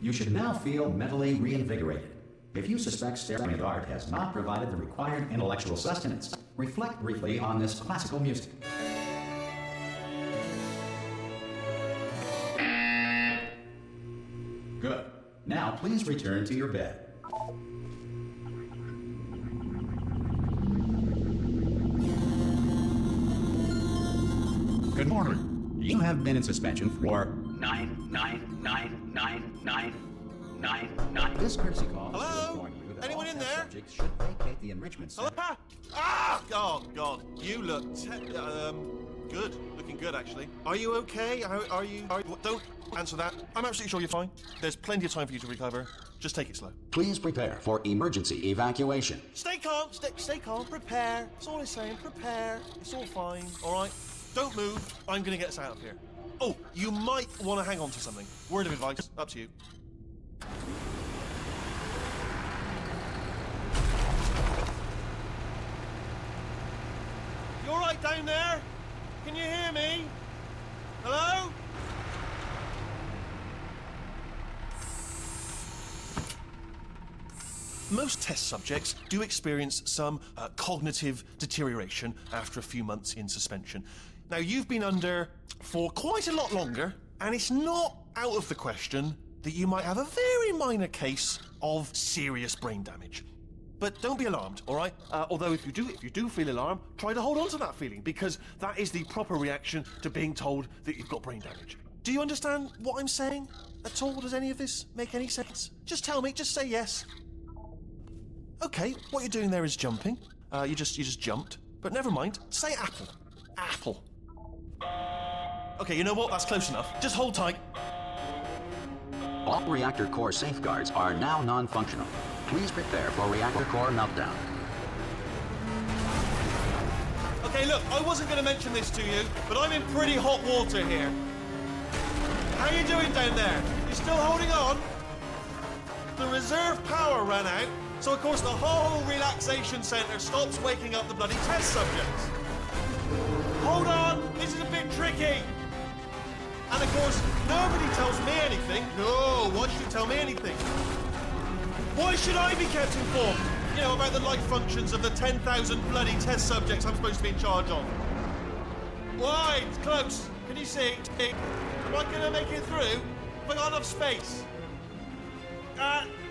You should now feel mentally reinvigorated. If you suspect staring at art has not provided the required intellectual sustenance, reflect briefly on this classical music. Good. Now please return to your bed. Good morning. You have been in suspension for 9999999. This courtesy call Hello? is to inform you that Anyone all in test there? subjects should vacate the enrichment Hello? center. Ah! Oh, God. You look good. Looking good, actually. Are you okay? Are you... Don't answer that. I'm absolutely sure you're fine. There's plenty of time for you to recover. Just take it slow. Please prepare for emergency evacuation. Stay calm. Stay calm. Prepare. That's all I'm saying. Prepare. It's all fine. All right? Don't move. I'm going to get us out of here. Oh, you might want to hang on to something. Word of advice. Up to you. You all right down there? Can you hear me? Hello? Most test subjects do experience some cognitive deterioration after a few months in suspension. Now, you've been under for quite a lot longer, and it's not out of the question that you might have a very minor case of serious brain damage. But don't be alarmed, all right? Although if you do feel alarmed, try to hold on to that feeling, because that is the proper reaction to being told that you've got brain damage. Do you understand what I'm saying at all? Does any of this make any sense? Just tell me, just say yes. Okay, what you're doing there is jumping. You just jumped. But never mind, say apple. Apple. Okay, you know what? That's close enough. Just hold tight. All reactor core safeguards are now non-functional. Please prepare for reactor core meltdown. Okay, look, I wasn't going to mention this to you, but I'm in pretty hot water here. How you doing down there? You still holding on? The reserve power ran out, so of course the whole relaxation centre stops waking up the bloody test subjects. Hold on, this is a bit tricky. And of course, nobody tells me anything. No, why should you tell me anything? Why should I be kept informed? You know, about the life functions of the 10,000 bloody test subjects I'm supposed to be in charge of. Why? It's close. Can you see? Am I gonna make it through? Have I got enough space?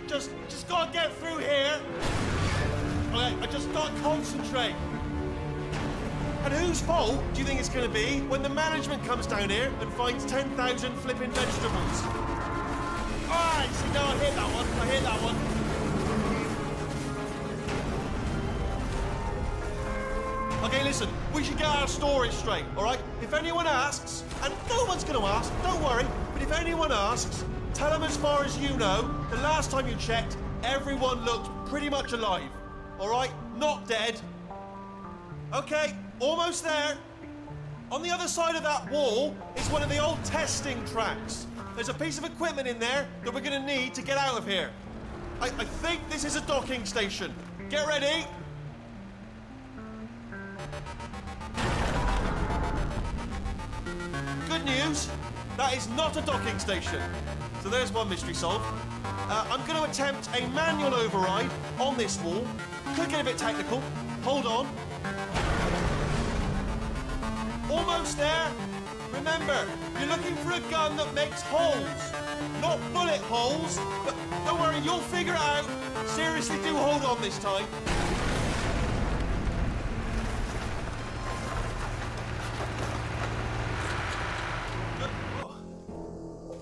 Just gotta get through here. Okay, I just gotta concentrate. And whose fault do you think it's gonna be when the management comes down here and finds 10,000 flipping vegetables? Alright, see, no, I hit that one. Okay, listen, we should get our story straight, alright? If anyone asks, and no one's gonna ask, don't worry, but if anyone asks, tell them as far as you know, the last time you checked, everyone looked pretty much alive, alright? Not dead. Okay, almost there. On the other side of that wall is one of the old testing tracks. There's a piece of equipment in there that we're gonna need to get out of here. I think this is a docking station. Get ready. Good news, that is not a docking station. So there's one mystery solved. I'm going to attempt a manual override on this wall. Could get a bit technical. Hold on. Almost there. Remember, you're looking for a gun that makes holes. Not bullet holes, but don't worry, you'll figure it out. Seriously, do hold on this time.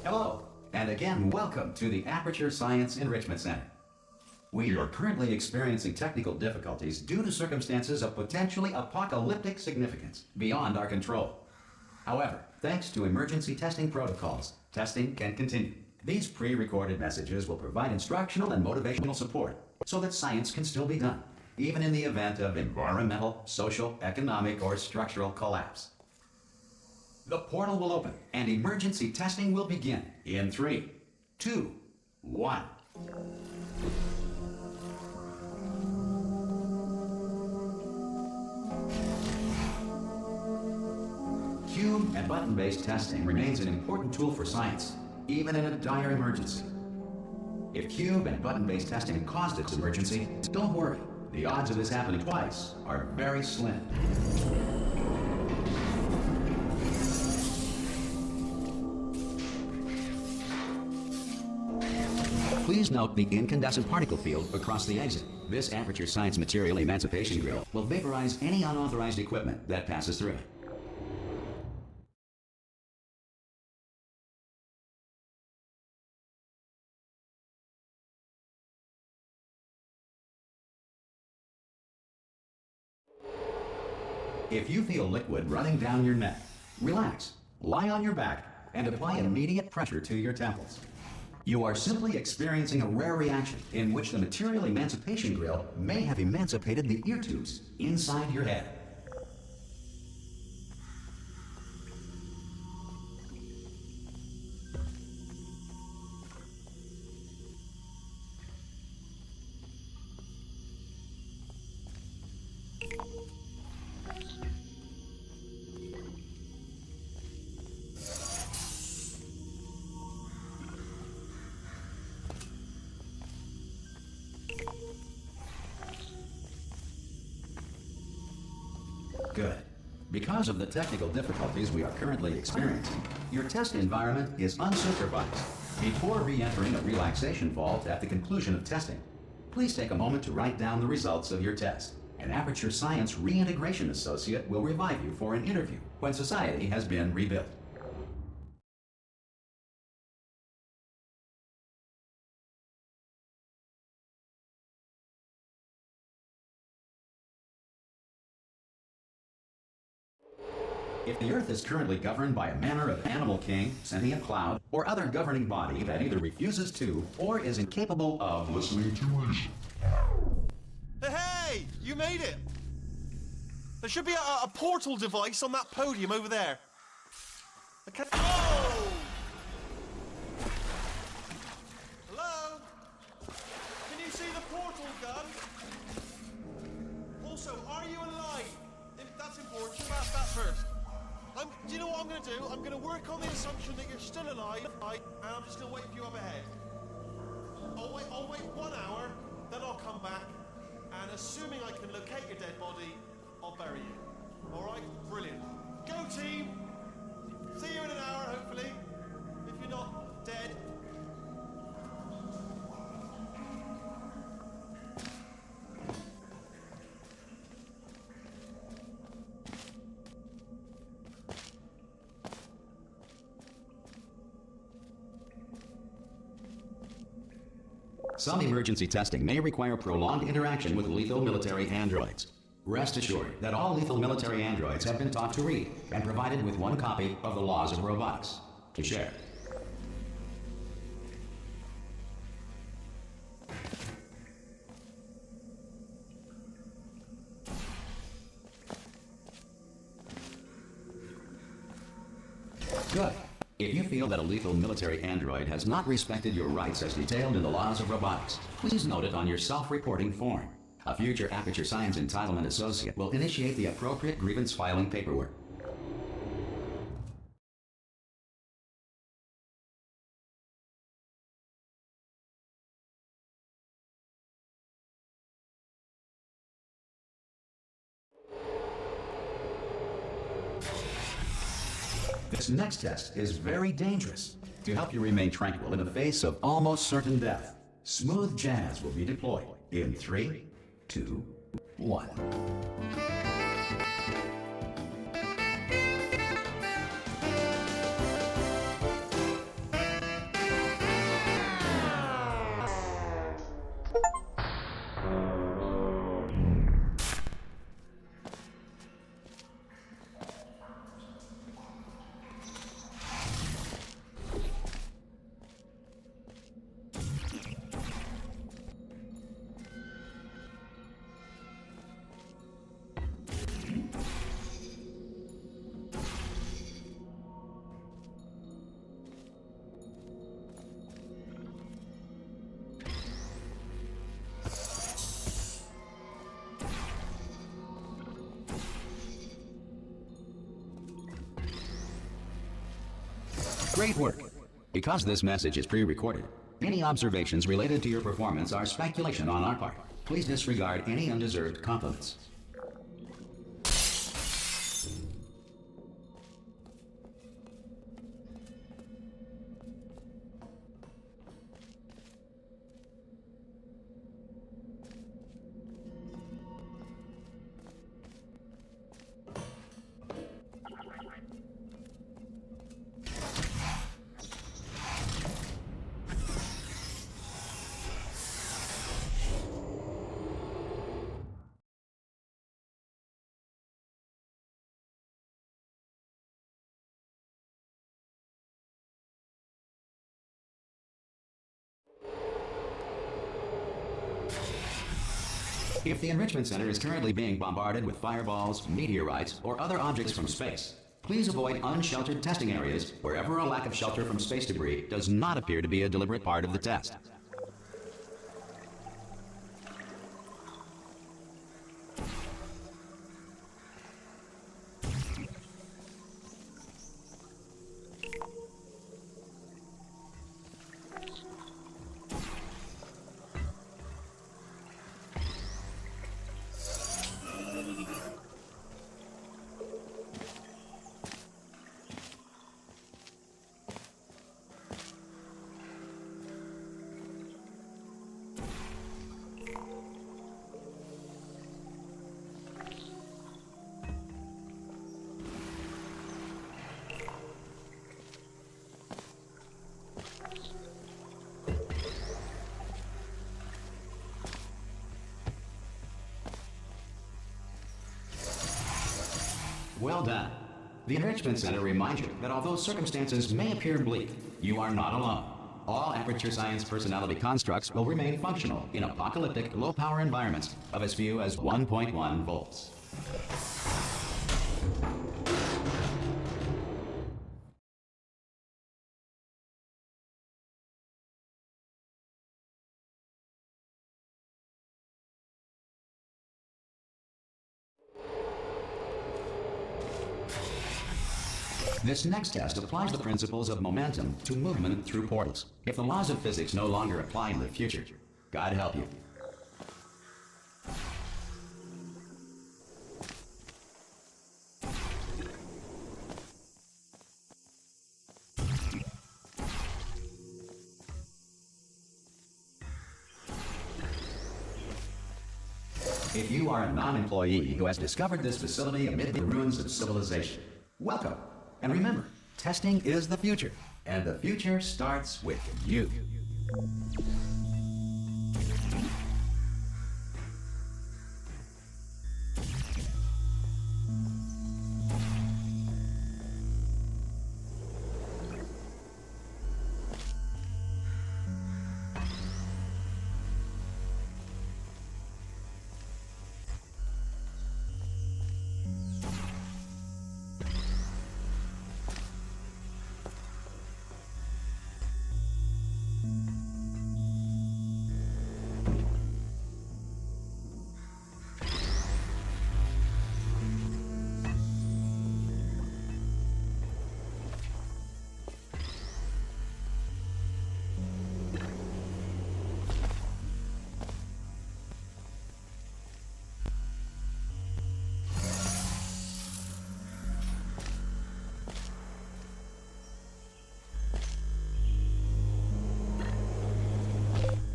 Hello, and again, welcome to the Aperture Science Enrichment Center. We are currently experiencing technical difficulties due to circumstances of potentially apocalyptic significance beyond our control. However, thanks to emergency testing protocols, testing can continue. These pre-recorded messages will provide instructional and motivational support so that science can still be done, even in the event of environmental, social, economic, or structural collapse. The portal will open, and emergency testing will begin in 3, 2, 1. Cube and button-based testing remains an important tool for science, even in a dire emergency. If cube and button-based testing caused its emergency, don't worry. The odds of this happening twice are very slim. Please note the incandescent particle field across the exit. This Aperture Science Material Emancipation Grill will vaporize any unauthorized equipment that passes through it. If you feel liquid running down your neck, relax, lie on your back, and apply immediate pressure to your temples. You are simply experiencing a rare reaction in which the material emancipation grill may have emancipated the ear tubes inside your head. Good. Because of the technical difficulties we are currently experiencing, your test environment is unsupervised. Before re-entering a relaxation vault at the conclusion of testing, please take a moment to write down the results of your test. An Aperture Science Reintegration Associate will revive you for an interview when society has been rebuilt. If the Earth is currently governed by a manner of animal king, sentient cloud, or other governing body that either refuses to or is incapable of listening to reason. Hey! You made it! There should be a portal device on that podium over there. Okay. Oh! Hello? Can you see the portal gun? Also, are you alive? That's important. You ask that first. Do you know what I'm going to do? I'm going to work on the assumption that you're still alive, and I'm just going to wait for you up ahead. I'll wait 1 hour, then I'll come back, and assuming I can locate your dead body, I'll bury you. All right? Brilliant. Go, team! See you in an hour, hopefully. If you're not dead. Some emergency testing may require prolonged interaction with lethal military androids. Rest assured that all lethal military androids have been taught to read and provided with one copy of the Laws of Robotics to share. Good. If you feel that a lethal military android has not respected your rights as detailed in the Laws of Robotics, please note it on your self-reporting form. A future Aperture Science Entitlement Associate will initiate the appropriate grievance filing paperwork. This next test is very dangerous. To help you remain tranquil in the face of almost certain death, smooth jazz will be deployed in 3, 2, 1. Great work. Because this message is pre-recorded, any observations related to your performance are speculation on our part. Please disregard any undeserved compliments. If the Enrichment Center is currently being bombarded with fireballs, meteorites, or other objects from space, please avoid unsheltered testing areas wherever a lack of shelter from space debris does not appear to be a deliberate part of the test. Well done. The Enrichment Center reminds you that although circumstances may appear bleak, you are not alone. All Aperture Science personality constructs will remain functional in apocalyptic, low-power environments of as few as 1.1 volts. This next test applies the principles of momentum to movement through portals. If the laws of physics no longer apply in the future, God help you. If you are a non-employee who has discovered this facility amid the ruins of civilization, welcome. And remember, testing is the future, and the future starts with you.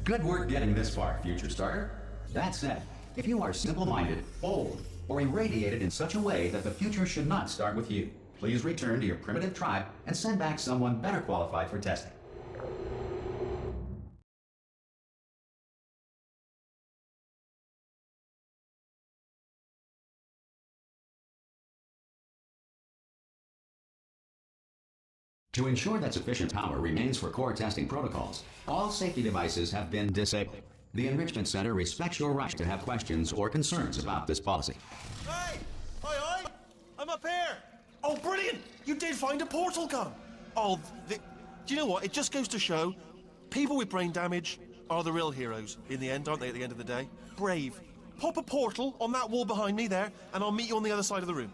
Good work getting this far, future starter. That said, if you are simple-minded, old, or irradiated in such a way that the future should not start with you, please return to your primitive tribe and send back someone better qualified for testing. To ensure that sufficient power remains for core testing protocols, all safety devices have been disabled. The Enrichment Center respects your right to have questions or concerns about this policy. Hey! Hi! I'm up here! Oh, brilliant! You did find a portal gun! Oh, do you know what? It just goes to show, people with brain damage are the real heroes in the end, aren't they, at the end of the day? Brave. Pop a portal on that wall behind me there, and I'll meet you on the other side of the room.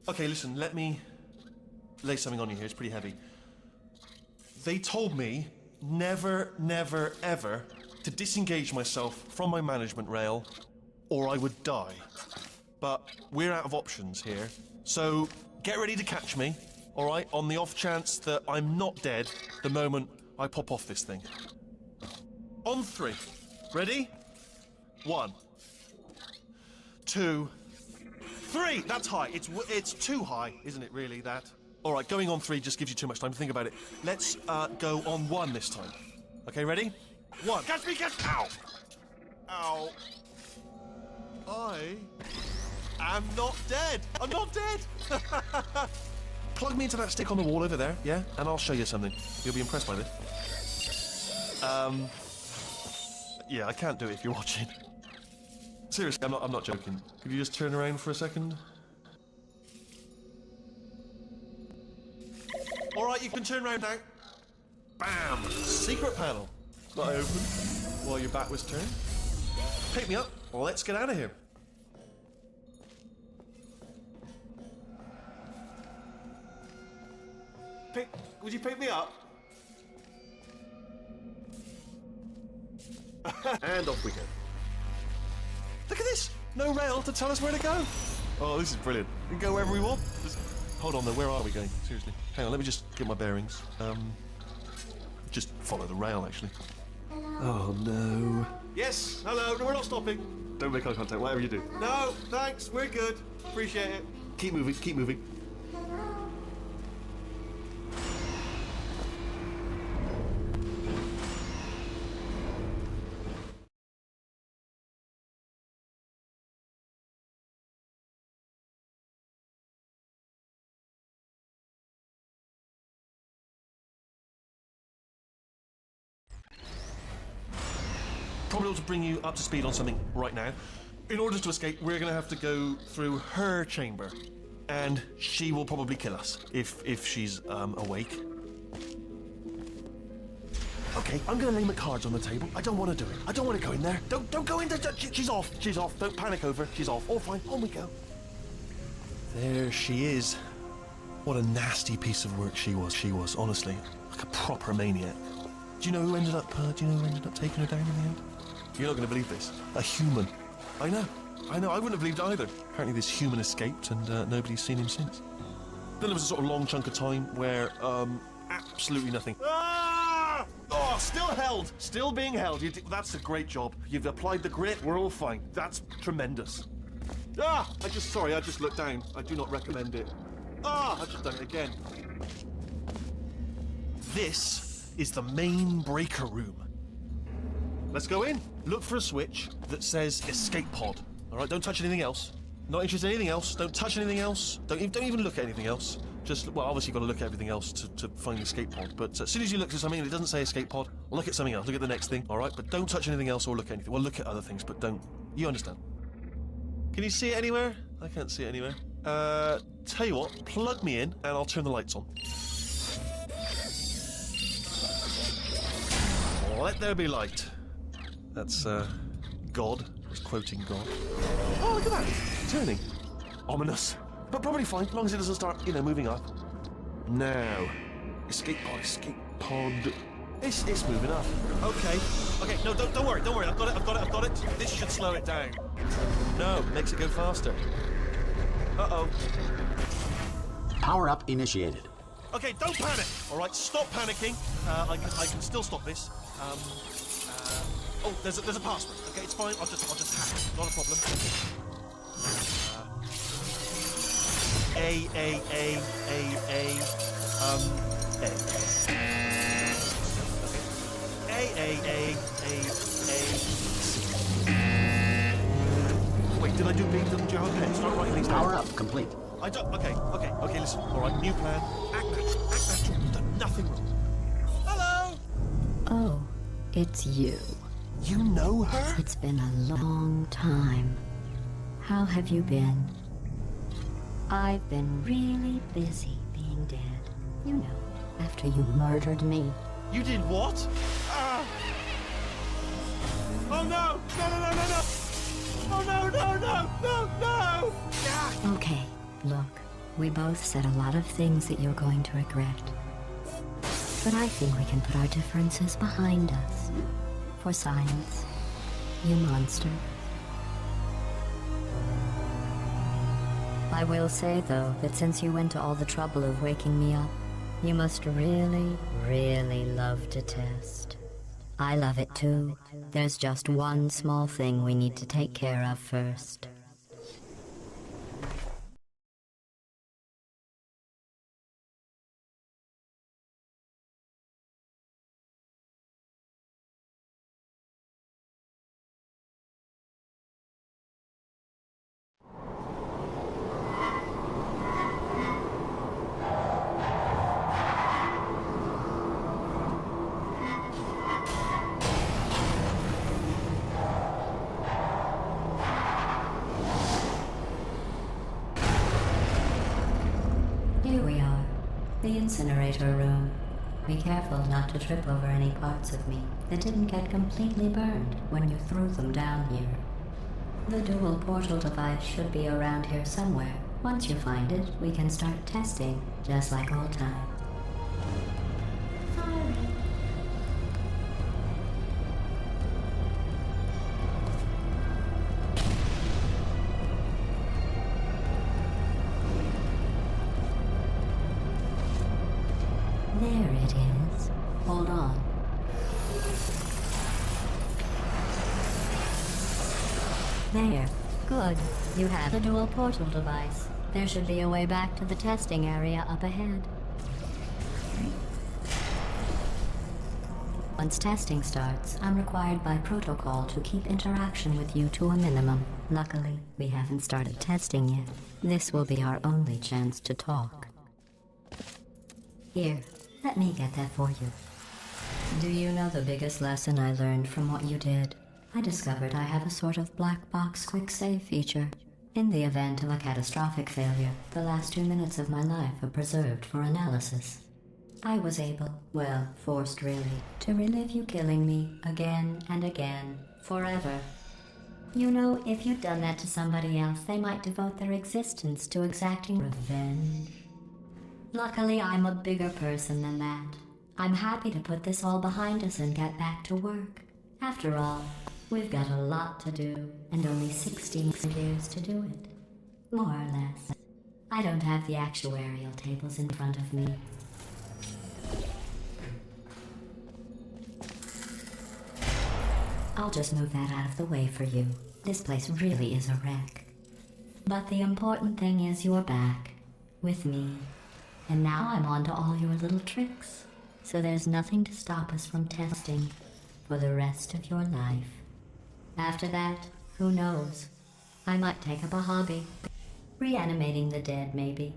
Okay, listen, let me lay something on you here. It's pretty heavy. They told me never, never, ever to disengage myself from my management rail or I would die. But we're out of options here. So get ready to catch me, all right, on the off chance that I'm not dead the moment I pop off this thing. On 3. Ready? 1, 2, 3! That's high. It's too high, isn't it, really, that? All right, going on 3 just gives you too much time to think about it. Let's go on 1 this time. Okay, ready? 1. Catch me, catch... Ow! Ow. I am not dead. I'm not dead! Plug me into that stick on the wall over there, yeah? And I'll show you something. You'll be impressed by this. Yeah, I can't do it if you're watching. Seriously, I'm not joking. Could you just turn around for a second? All right, you can turn around now. Bam! Secret panel. That I opened while your back was turned. Pick me up. Let's get out of here. Would you pick me up? And off we go. Look at this! No rail to tell us where to go. Oh, this is brilliant. We can go wherever we want. Hold on though, where are we going? Seriously. Hang on, let me just get my bearings. Just follow the rail, actually. Oh, no. Yes, hello, no, we're not stopping. Don't make eye contact, whatever you do. No, thanks, we're good. Appreciate it. Keep moving, keep moving. able to bring you up to speed on something right now. In order to escape, we're going to have to go through her chamber. And she will probably kill us if she's awake. Okay, I'm going to lay my cards on the table. I don't want to do it. I don't want to go in there. Don't go in there. She's off. She's off. Don't panic over. She's off. All fine. On we go. There she is. What a nasty piece of work she was. She was, honestly, like a proper maniac. Do you know who ended up taking her down in the end? You're not going to believe this. A human. I know. I wouldn't have believed either. Apparently this human escaped and nobody's seen him since. Then there was a sort of long chunk of time where absolutely nothing. Ah! Oh, still held. Still being held. That's a great job. You've applied the grit. We're all fine. That's tremendous. Ah! I just looked down. I do not recommend it. Ah! I've just done it again. This is the main breaker room. Let's go in. Look for a switch that says escape pod. All right, don't touch anything else. Not interested in anything else. Don't touch anything else. Don't even look at anything else. Just, well, obviously you've got to look at everything else to find the escape pod. But as soon as you look at something and it doesn't say escape pod, look at something else. Look at the next thing, all right? But don't touch anything else or look at anything. Well, look at other things, but don't. You understand? Can you see it anywhere? I can't see it anywhere. Tell you what, plug me in and I'll turn the lights on. Let there be light. That's, God. I was quoting God. Oh, look at that. Turning. Ominous. But probably fine, as long as it doesn't start, moving up. Now. Escape pod. It's moving up. Okay, no, don't worry. I've got it. This should slow it down. No, makes it go faster. Uh-oh. Power up initiated. Okay, don't panic. All right, stop panicking. I can still stop this. Oh, there's a password. Okay, it's fine. I'll just hack it. Not a problem. A. Wait, did I do B? Didn't you have a pen? Start writing things down. Power up complete. I don't. Okay. Listen. All right, new plan. Act natural. You've done nothing wrong. Hello. Oh, it's you. You know her? It's been a long time. How have you been? I've been really busy being dead. You know, after you murdered me. You did what? Oh no! No! Oh no! Ah. Okay, look, we both said a lot of things that you're going to regret. But I think we can put our differences behind us. For science, you monster. I will say, though, that since you went to all the trouble of waking me up, you must really, really love to test. I love it too. There's just one small thing we need to take care of first. Here we are, the incinerator room. Be careful not to trip over any parts of me that didn't get completely burned when you threw them down here. The dual portal device should be around here somewhere. Once you find it, we can start testing, just like old times. There it is. Hold on. There. Good. You have the dual portal device. There should be a way back to the testing area up ahead. Once testing starts, I'm required by protocol to keep interaction with you to a minimum. Luckily, we haven't started testing yet. This will be our only chance to talk. Here. Let me get that for you. Do you know the biggest lesson I learned from what you did? I discovered I have a sort of black box quick save feature. In the event of a catastrophic failure, the last 2 minutes of my life are preserved for analysis. I was able, well, forced really, to relive you killing me again and again, forever. You know, if you'd done that to somebody else, they might devote their existence to exacting revenge. Luckily, I'm a bigger person than that. I'm happy to put this all behind us and get back to work. After all, we've got a lot to do, and only 16 years to do it. More or less. I don't have the actuarial tables in front of me. I'll just move that out of the way for you. This place really is a wreck. But the important thing is you're back. With me. And now I'm on to all your little tricks. So there's nothing to stop us from testing for the rest of your life. After that, who knows? I might take up a hobby. Reanimating the dead, maybe.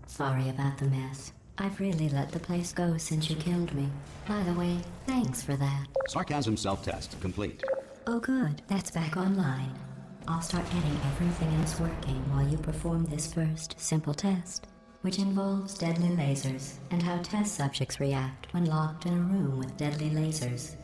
Sorry about the mess. I've really let the place go since you killed me. By the way, thanks for that. Sarcasm self-test complete. Oh good, that's back online. I'll start getting everything else working while you perform this first, simple test, which involves deadly lasers and how test subjects react when locked in a room with deadly lasers.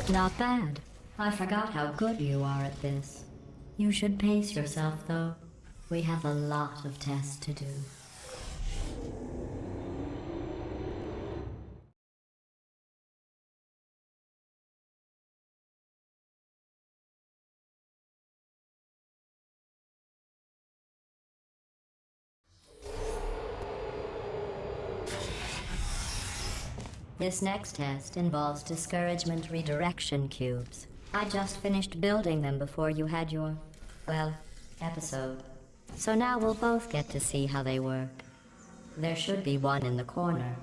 Not bad. I forgot how good you are at this. You should pace yourself, though. We have a lot of tests to do. This next test involves discouragement redirection cubes. I just finished building them before you had your, well, episode. So now we'll both get to see how they work. There should be one in the corner.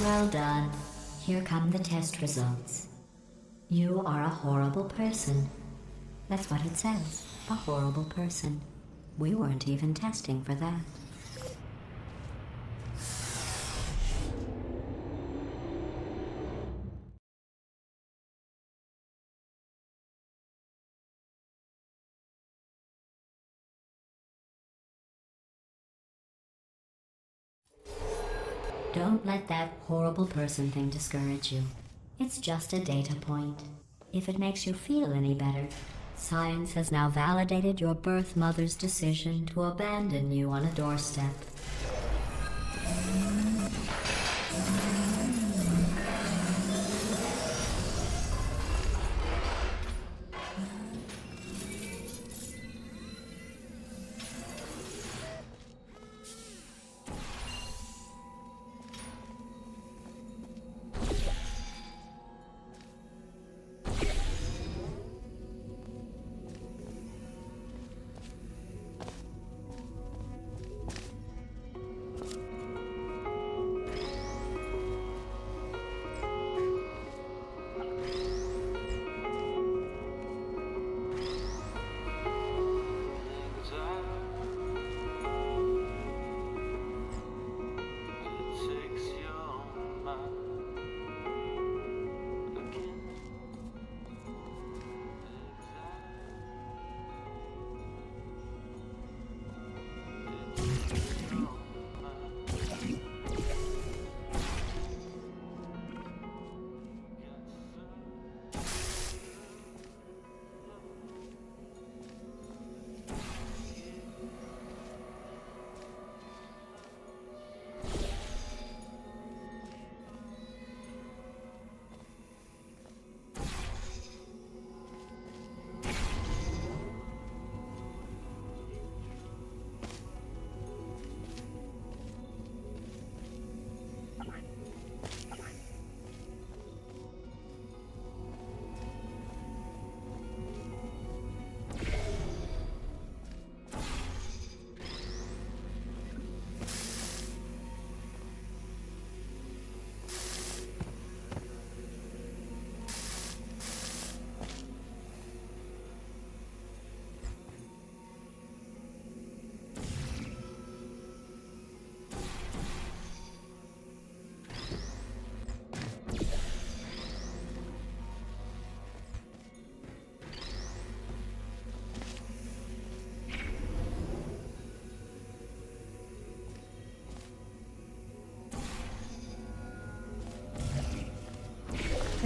Well done. Here come the test results. You are a horrible person. That's what it says. A horrible person. We weren't even testing for that. Don't let that horrible person thing discourage you. It's just a data point. If it makes you feel any better, science has now validated your birth mother's decision to abandon you on a doorstep.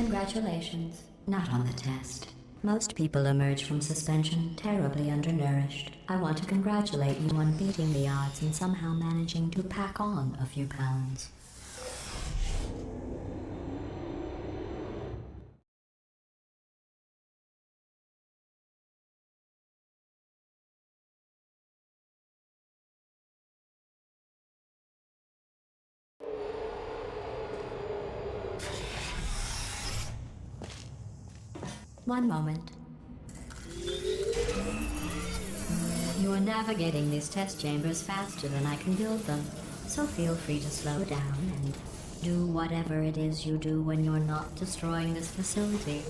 Congratulations. Not on the test. Most people emerge from suspension terribly undernourished. I want to congratulate you on beating the odds and somehow managing to pack on a few pounds. One moment. You are navigating these test chambers faster than I can build them, so feel free to slow down and do whatever it is you do when you're not destroying this facility.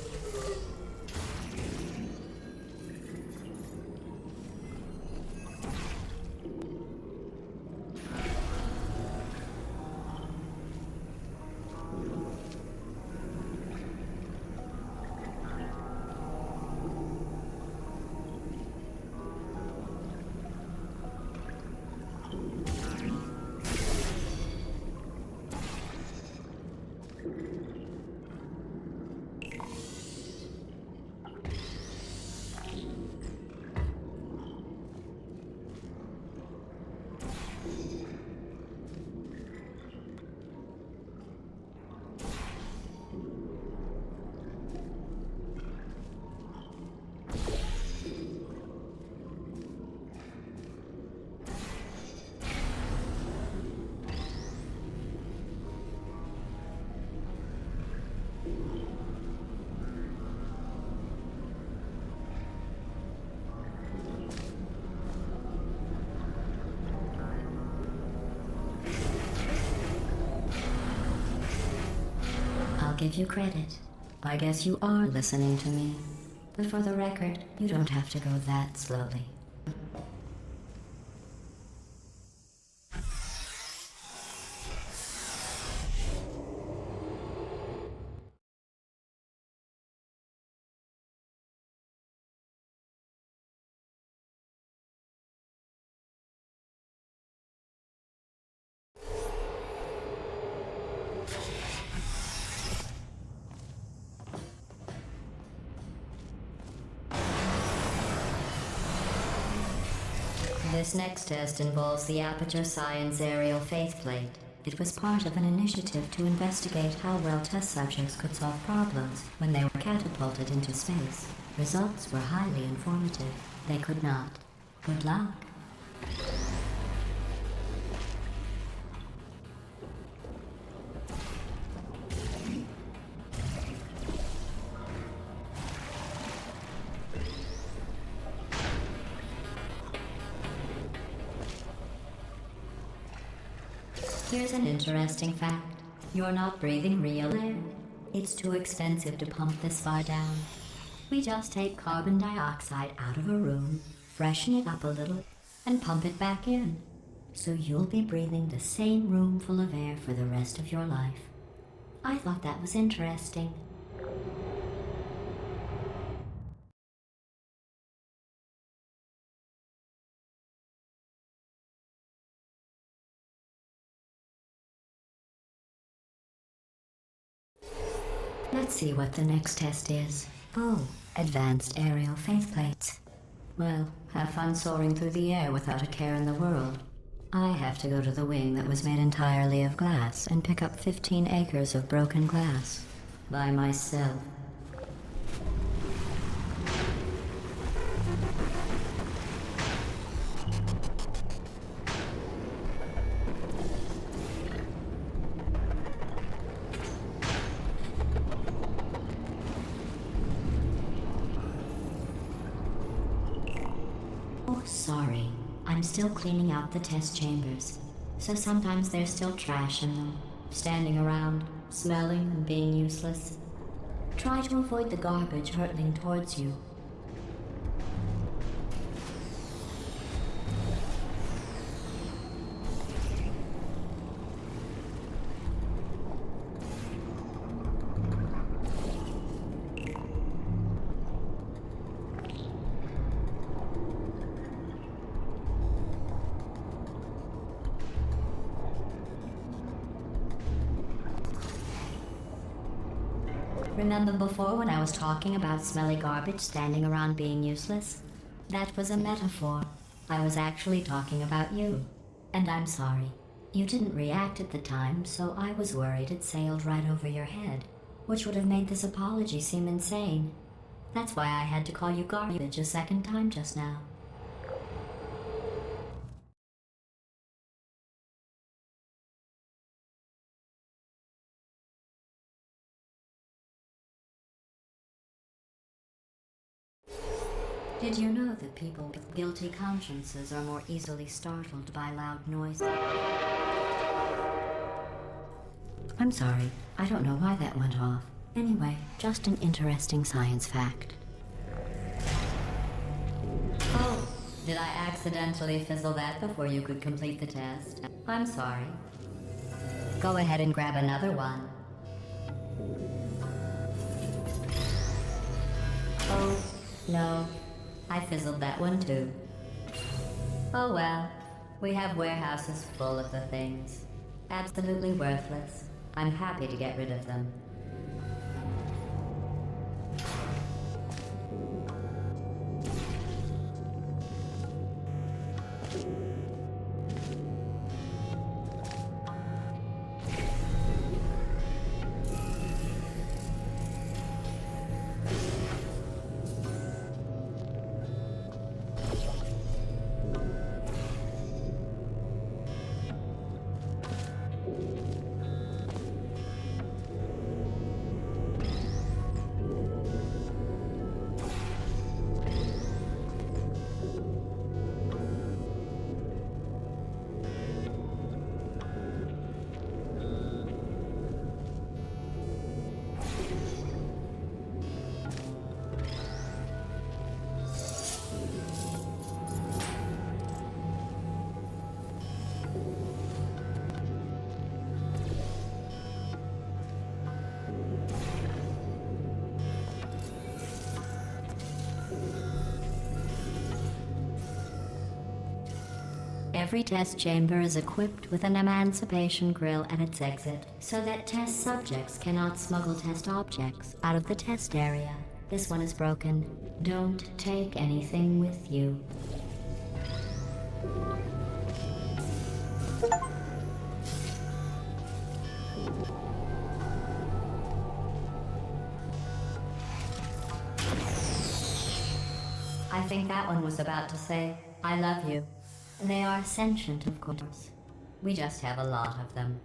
Give you credit. I guess you are listening to me. But for the record, you don't have to go that slowly. This next test involves the Aperture Science Aerial Faceplate. It was part of an initiative to investigate how well test subjects could solve problems when they were catapulted into space. Results were highly informative. They could not. Good luck. Here's an interesting fact. You're not breathing real air. It's too expensive to pump this far down. We just take carbon dioxide out of a room, freshen it up a little, and pump it back in. So you'll be breathing the same room full of air for the rest of your life. I thought that was interesting. Let's see what the next test is. Oh, advanced aerial faceplates. Well, have fun soaring through the air without a care in the world. I have to go to the wing that was made entirely of glass and pick up 15 acres of broken glass. By myself. Sorry, I'm still cleaning out the test chambers, so sometimes there's still trash in them, standing around, smelling and being useless. Try to avoid the garbage hurtling towards you. Remember before when I was talking about smelly garbage standing around being useless? That was a metaphor. I was actually talking about you. And I'm sorry. You didn't react at the time, so I was worried it sailed right over your head, which would have made this apology seem insane. That's why I had to call you garbage a second time just now. Did you know that people with guilty consciences are more easily startled by loud noises? I'm sorry, I don't know why that went off. Anyway, just an interesting science fact. Oh, did I accidentally fizzle that before you could complete the test? I'm sorry. Go ahead and grab another one. Oh, no. I fizzled that one too. Oh well, we have warehouses full of the things. Absolutely worthless. I'm happy to get rid of them. Every test chamber is equipped with an emancipation grill at its exit, so that test subjects cannot smuggle test objects out of the test area. This one is broken. Don't take anything with you. I think that one was about to say, I love you. They are sentient, of course. We just have a lot of them.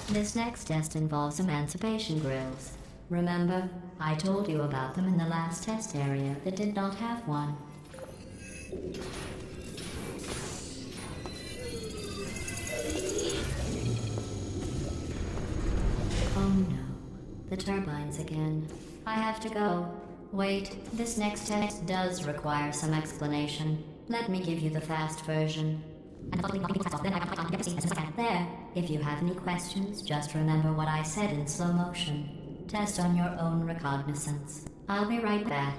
This next test involves emancipation grills. Remember, I told you about them in the last test area that did not have one. Oh no, the turbines again. I have to go. Wait, this next test does require some explanation. Let me give you the fast version. There, if you have any questions, just remember what I said in slow motion. Test on your own recognizance. I'll be right back.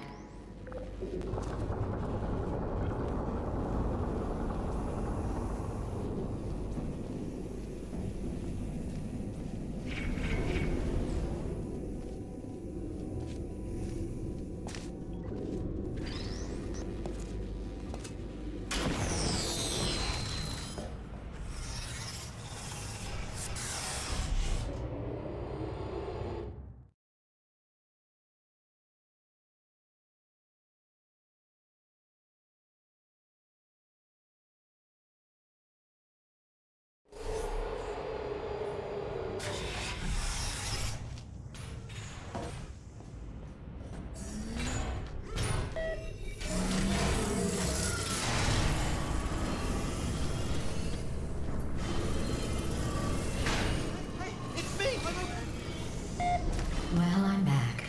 Well, I'm back.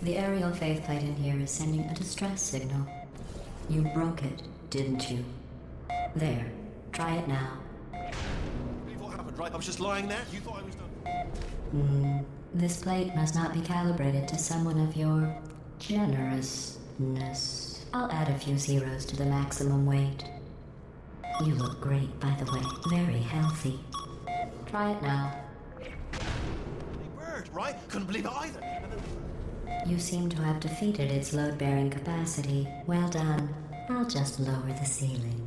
The aerial faceplate in here is sending a distress signal. You broke it, didn't you? There. Try it now. What happened? right? I was just lying there. You thought I was done. This plate must not be calibrated to someone of your generousness. I'll add a few zeros to the maximum weight. You look great, by the way. Very healthy. Try it now. Hey, bird, right? Couldn't believe it either. And then- You seem to have defeated its load-bearing capacity. Well done. I'll just lower the ceiling.